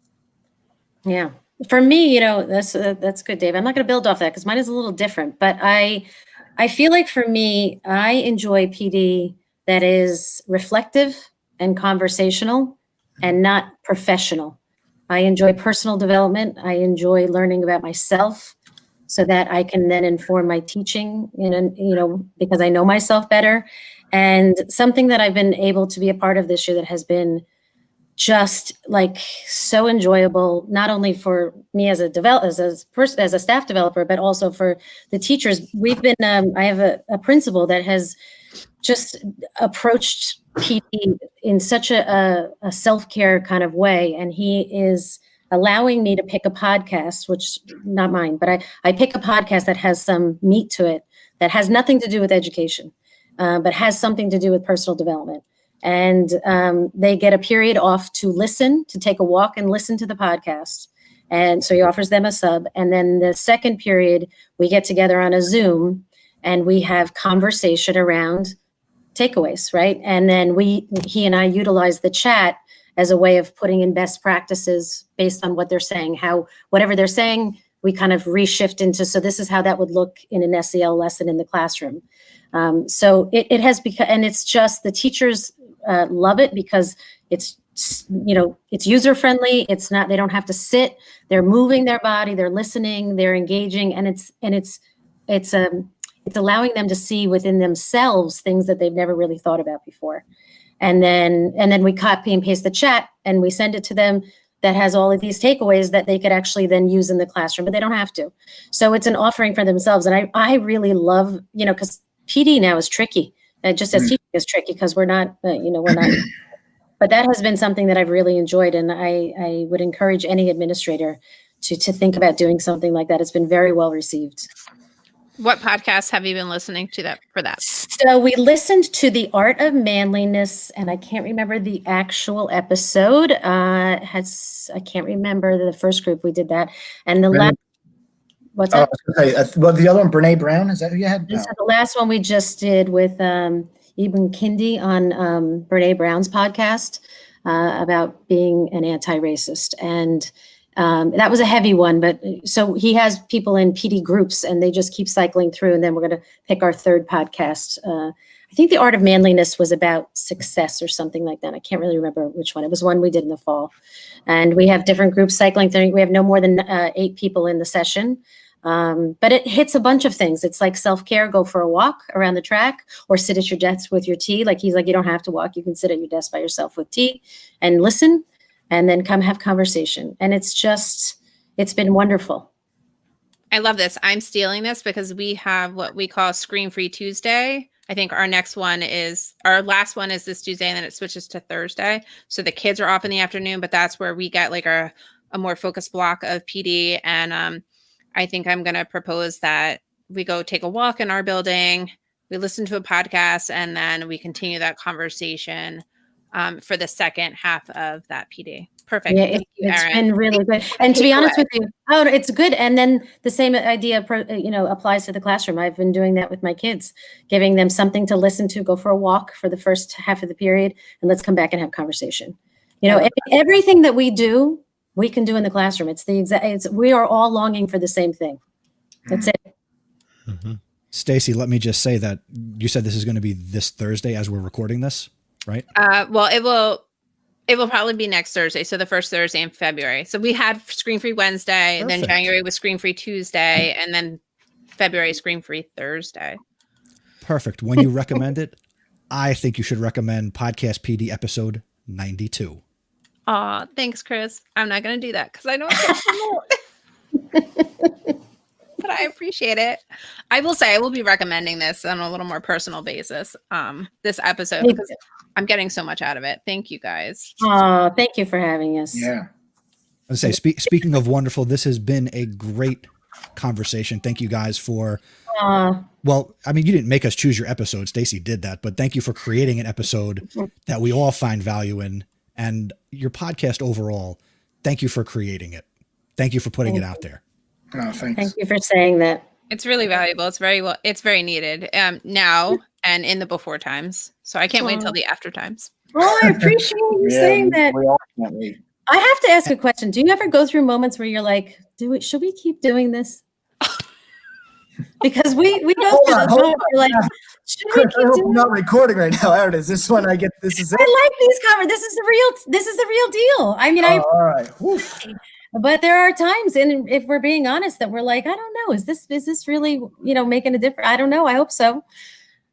Yeah. For me, that's good, Dave. I'm not going to build off that because mine is a little different. But I feel like for me, I enjoy PD that is reflective and conversational and not professional. I enjoy personal development. I enjoy learning about myself so that I can then inform my teaching, because I know myself better. And something that I've been able to be a part of this year that has been just like so enjoyable, not only for me as a staff developer, but also for the teachers. We've been, I have a principal that has just approached PD in such a self-care kind of way. And he is allowing me to pick a podcast, which not mine, but I pick a podcast that has some meat to it, that has nothing to do with education, but has something to do with personal development. And they get a period off to listen, to take a walk and listen to the podcast. And so he offers them a sub. And then the second period, we get together on a Zoom and we have conversation around takeaways, right? And then he and I utilize the chat as a way of putting in best practices based on what they're saying, whatever they're saying, we kind of reshift into, so this is how that would look in an SEL lesson in the classroom. So it has become, and it's just the teachers love it because it's user-friendly. It's not, they don't have to sit, they're moving their body, they're listening, they're engaging, and it's allowing them to see within themselves things that they've never really thought about before. And then we copy and paste the chat and we send it to them that has all of these takeaways that they could actually then use in the classroom, but they don't have to. So it's an offering for themselves. And I really love, because PD now is tricky. Just as teaching is tricky because we're not. But that has been something that I've really enjoyed. And I would encourage any administrator to think about doing something like that. It's been very well received. What podcasts have you been listening to for that? So we listened to The Art of Manliness, and I can't remember the actual episode. I can't remember the first group we did that. And the last, what's that? Well, the other one, Brene Brown, is that who you had? No. So the last one we just did with Ibn Kindi on Brene Brown's podcast about being an anti-racist. And that was a heavy one, but so he has people in PD groups and they just keep cycling through. And then we're going to pick our third podcast. I think The Art of Manliness was about success or something like that. I can't really remember which one. It was one we did in the fall. And we have different groups cycling through. We have no more than 8 people in the session. But it hits a bunch of things. It's like self-care, go for a walk around the track or sit at your desk with your tea. Like he's like, you don't have to walk. You can sit at your desk by yourself with tea and listen. And then come have conversation. And it's been wonderful. I love this. I'm stealing this because we have what we call Screen Free Tuesday. I think our last one is this Tuesday and then it switches to Thursday. So the kids are off in the afternoon, but that's where we get like a more focused block of PD. And I think I'm going to propose that we go take a walk in our building, we listen to a podcast, and then we continue that conversation for the second half of that PD. Perfect. Yeah, it's been really good. And to be honest with you, it's good. And then the same idea, applies to the classroom. I've been doing that with my kids, giving them something to listen to, go for a walk for the first half of the period, and let's come back and have conversation. Everything that we do, we can do in the classroom. We are all longing for the same thing. That's it. Mm-hmm. Stacey, let me just say that you said this is going to be this Thursday as we're recording this. Right. Well, it will probably be next Thursday. So the first Thursday in February. So we had Screen Free Wednesday, and then January was Screen Free Tuesday, and then February Screen Free Thursday. Perfect. When you recommend it, I think you should recommend PodcastPD episode 92. Aw, thanks, Chris. I'm not going to do that because I don't get promote. But I appreciate it. I will say I will be recommending this on a little more personal basis, this episode, because I'm getting so much out of it. Thank you, guys. Oh, thank you for having us. Yeah. I was say, speaking of wonderful, this has been a great conversation. Thank you guys for, well, I mean, you didn't make us choose your episode. Stacey did that, but thank you for creating an episode that we all find value in, and your podcast overall. Thank you for creating it. Thank you for putting it out there. Oh, thanks. Thank you for saying that. It's really valuable. It's very needed now and in the before times. So I can't wait until the after times. Oh, I appreciate you saying that. We all can't wait. I have to ask a question. Do you ever go through moments where you're like, should we keep doing this? Because we go through this moment. We're like, Should we keep I'm doing not recording right now, Erin. Is this when I get? This is it. I like these covers. This is the real deal. I mean, Oh, all right. Whew. but there are times, and if we're being honest, that we're like, I don't know, is this really, making a difference? I don't know. I hope so.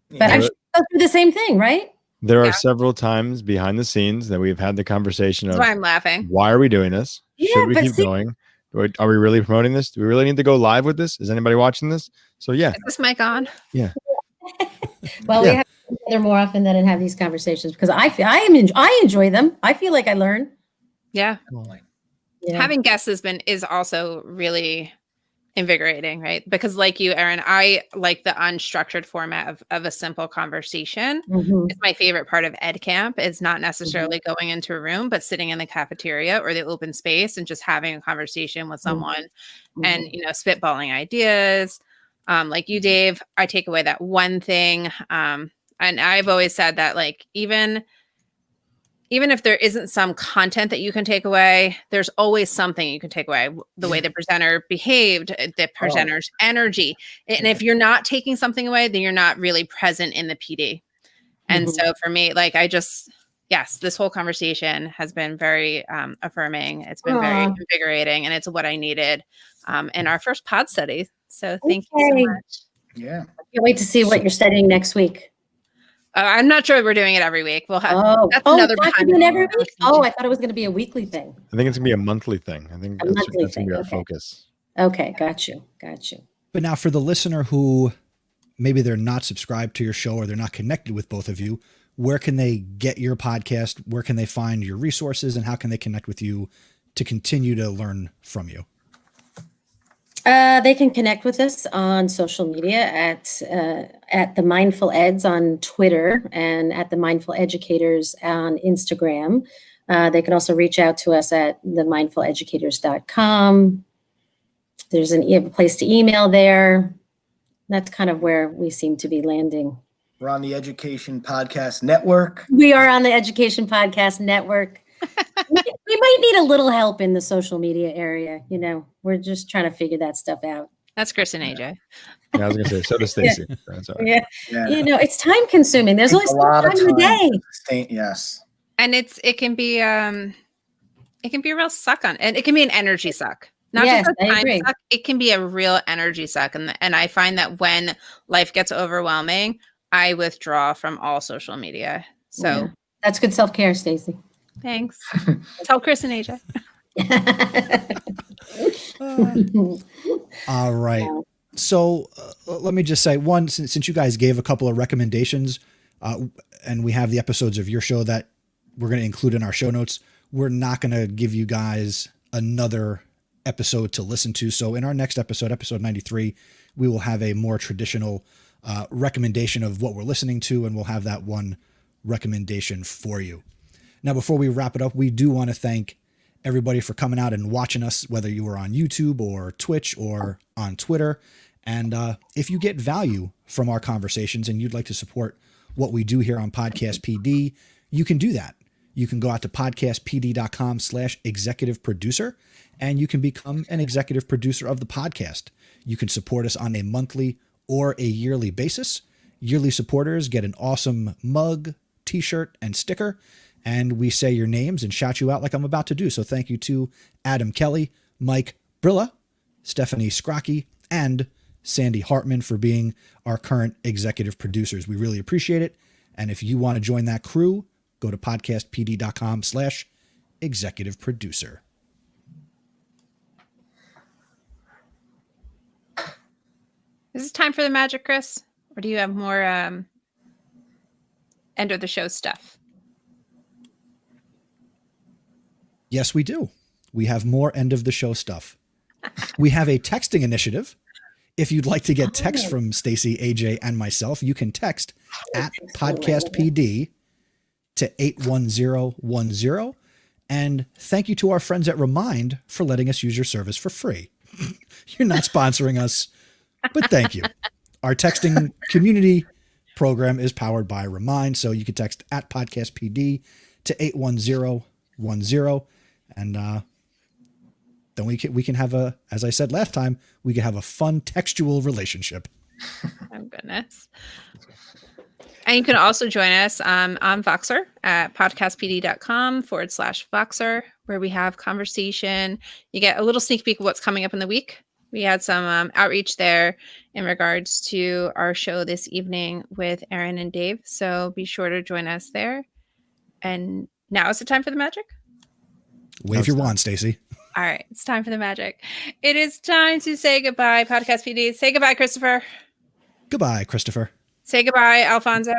But I'm sure we go through the same thing, right? There are several times behind the scenes that we've had the conversation That's of why I'm laughing. why are we doing this? Yeah, Should we but keep going? Are we really promoting this? Do we really need to go live with this? Is anybody watching this? So yeah. Is this mic on? Yeah. Well, we have to get together more often than have these conversations because I enjoy them. I feel like I learn. Yeah. Yeah. Having guests is also really invigorating, right? Because like you, Erin, I like the unstructured format of a simple conversation. Mhm. It's my favorite part of Ed Camp. It's not necessarily going into a room, but sitting in the cafeteria or the open space and just having a conversation with someone and, spitballing ideas. Like you, Dave, I take away that one thing. And I've always said that like, even if there isn't some content that you can take away, there's always something you can take away. The way the presenter behaved, the presenter's energy. And if you're not taking something away, then you're not really present in the PD. And so for me, like this whole conversation has been very affirming. It's been very invigorating, and it's what I needed in our first pod study. So thank you so much. Yeah. Can't wait to see what you're studying next week. I'm not sure we're doing it every week. We'll have that's another another behind doing the every scenes. week. Oh, I thought it was going to be a weekly thing. I think it's gonna be a monthly thing. I think A that's monthly gonna be our thing, okay. focus. Okay, got you. But now for the listener who maybe they're not subscribed to your show or they're not connected with both of you, where can they get your podcast? Where can they find your resources, and how can they connect with you to continue to learn from you? They can connect with us on social media at the Mindful Eds on Twitter and at the Mindful Educators on Instagram. They can also reach out to us at themindfuleducators.com. There's a place to email there. That's kind of where we seem to be landing. We're on the Education Podcast Network. We are on the Education Podcast Network. We might need a little help in the social media area. We're just trying to figure that stuff out. That's Chris and AJ. Yeah, I was gonna say, so does Stacey. That's all right. Yeah. Yeah. It's time consuming. There's only Takes so much time in the day. Yes. And it can be a real suck on, and it can be an energy suck. Not Yes, just a I time agree. suck. It can be a real energy suck. And I find that when life gets overwhelming, I withdraw from all social media. So Yeah. That's good self-care, Stacey. thanks. Tell Chris and AJ. All right. So let me just say one, since you guys gave a couple of recommendations and we have the episodes of your show that we're going to include in our show notes, we're not going to give you guys another episode to listen to. So in our next episode, episode 93, we will have a more traditional recommendation of what we're listening to, and we'll have that one recommendation for you. Now, before we wrap it up, we do want to thank everybody for coming out and watching us, whether you were on YouTube or Twitch or on Twitter. And if you get value from our conversations and you'd like to support what we do here on Podcast PD, you can do that. You can go out to podcastpd.com/executive producer, and you can become an executive producer of the podcast. You can support us on a monthly or a yearly basis. Yearly supporters get an awesome mug, t-shirt, and sticker. And we say your names and shout you out like I'm about to do. So thank you to Adam Kelly, Mike Brilla, Stephanie Scrocky, and Sandy Hartman for being our current executive producers. We really appreciate it. And if you want to join that crew, go to podcastpd.com/executive producer. Is it time for the magic, Chris? Or do you have more end of the show stuff? Yes, we do. We have more end of the show stuff. We have a texting initiative. If you'd like to get text from Stacey, AJ, and myself, you can text at PodcastPD to 81010. And thank you to our friends at Remind for letting us use your service for free. You're not sponsoring us, but thank you. Our texting community program is powered by Remind, so you can text at PodcastPD to 81010. And then we can have as I said last time, we can have a fun textual relationship. Oh, goodness. And you can also join us on Voxer at podcastpd.com/Voxer, where we have conversation. You get a little sneak peek of what's coming up in the week. We had some outreach there in regards to our show this evening with Erin and Dave. So be sure to join us there. And now is the time for the magic? Wave your wand, Stacey. All right. It's time for the magic. It is time to say goodbye, Podcast PD. Say goodbye, Christopher. Goodbye, Christopher. Say goodbye, Alfonso.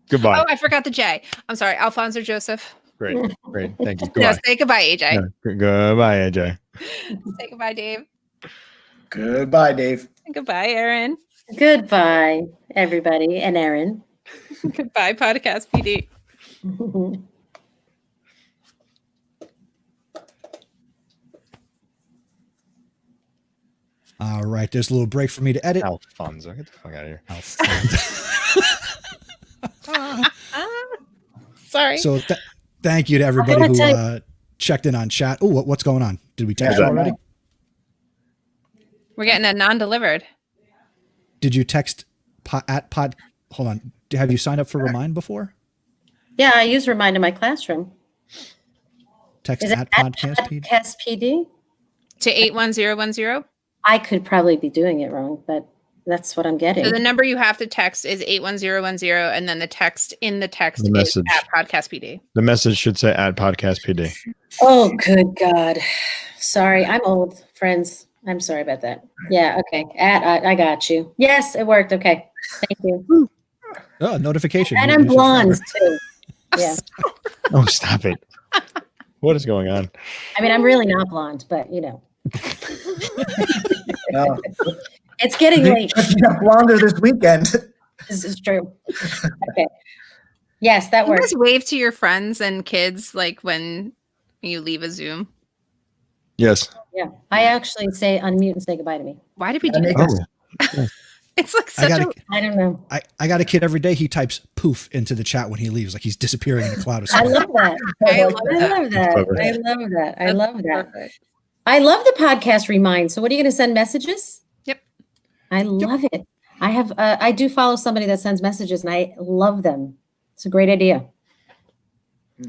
Goodbye. Oh, I forgot the J. I'm sorry, Alfonso Joseph. Great. Thank you. No, Goodbye. say goodbye, AJ. Yeah, goodbye, AJ. Say goodbye, Dave. Goodbye, Dave. Goodbye, Erin. Goodbye, everybody, and Erin. Goodbye, Podcast PD. All right, there's a little break for me to edit. Alfonso, get the fuck out of here. Sorry. So thank you to everybody who checked in on chat. Oh, what's going on? Did we text you already? We're getting a non-delivered. Did you text pod? Hold on. Have you signed up for Remind before? Yeah, I use Remind in my classroom. Text Is it at PodcastPD? PodcastPD? To 81010. I could probably be doing it wrong, but that's what I'm getting. So the number you have to text is 81010, and then the text in the text The is message. at Podcast PD. The message should say at PodcastPD. Oh, good God. Sorry, I'm old, friends. I'm sorry about that. Yeah, okay. I got you. Yes, it worked. Okay. Thank you. Oh, notification. And You- I'm you should blonde, remember. too. Yeah. Oh, stop it. What is going on? I mean, I'm really not blonde, but, No. it's getting late. You got blonder this weekend. This is true. Okay. Yes, that You works. guys wave to your friends and kids like when you leave a Zoom. Yes. Yeah. I actually say unmute and say goodbye to me. Why did we do make that? Oh, It's like I such got a... I don't know. I got a kid every day. He types poof into the chat when he leaves, like he's disappearing in a cloud of I smoke. love that. I love I love that. clever. I love that. I That's love that. perfect. I love the podcast Remind. So what are you going to send messages? Yep. I love it. I have, I do follow somebody that sends messages and I love them. It's a great idea.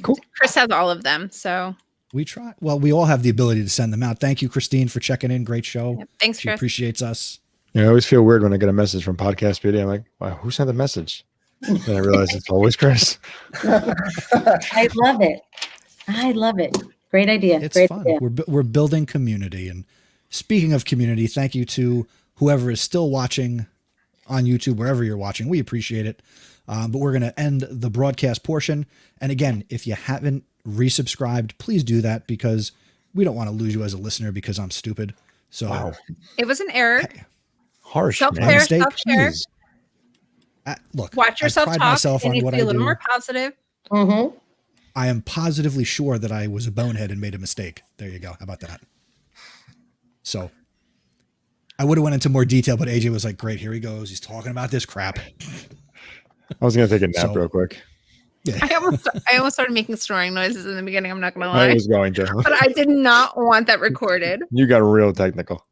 cool. Chris has all of them, so We try. Well, we all have the ability to send them out. Thank you, Christine, for checking in. Great show. yep. Thanks, She Chris. appreciates us. Yeah, I always feel weird when I get a message from Podcast PD. I'm like, wow, who sent the message? And I realize it's always Chris. I love it. I love it. Great idea. It's Great fun. idea. We're building community. And speaking of community, thank you to whoever is still watching on YouTube, wherever you're watching. We appreciate it. But we're going to end the broadcast portion. And again, if you haven't resubscribed, please do that because we don't want to lose you as a listener because I'm stupid. So Wow. It was an error. Harsh, man. Self-care, mistake, self-share. Jeez. look, Watch yourself I pride talk. myself It on needs to what be I a little do. more positive. Mm-hmm. I am positively sure that I was a bonehead and made a mistake. There you go. How about that? So I would have went into more detail, but AJ was like, great, here he goes. He's talking about this crap. I was going to take a nap So- real quick. Yeah. I almost started making snoring noises in the beginning. I'm not going to I lie. was going to. But I did not want that recorded. You got real technical.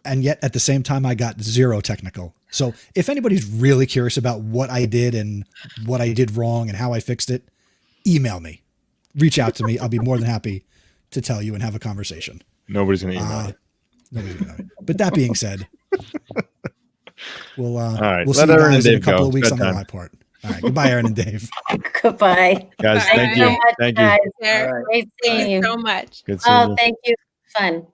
And yet at the same time, I got zero technical. So if anybody's really curious about what I did and what I did wrong and how I fixed it, email me, reach out to me. I'll be more than happy to tell you and have a conversation. Nobody's going to email you. Nobody's gonna know. But that being said, we'll right, we'll see let you Erin and guys in a Dave couple go. of weeks It's on the bedtime. live part. All right. Goodbye, Erin and Dave. Goodbye. Guys, Bye. thank you. Thank you. Guys. There. Great seeing Thank you you. so much. Good seeing Oh, you. thank you. Fun.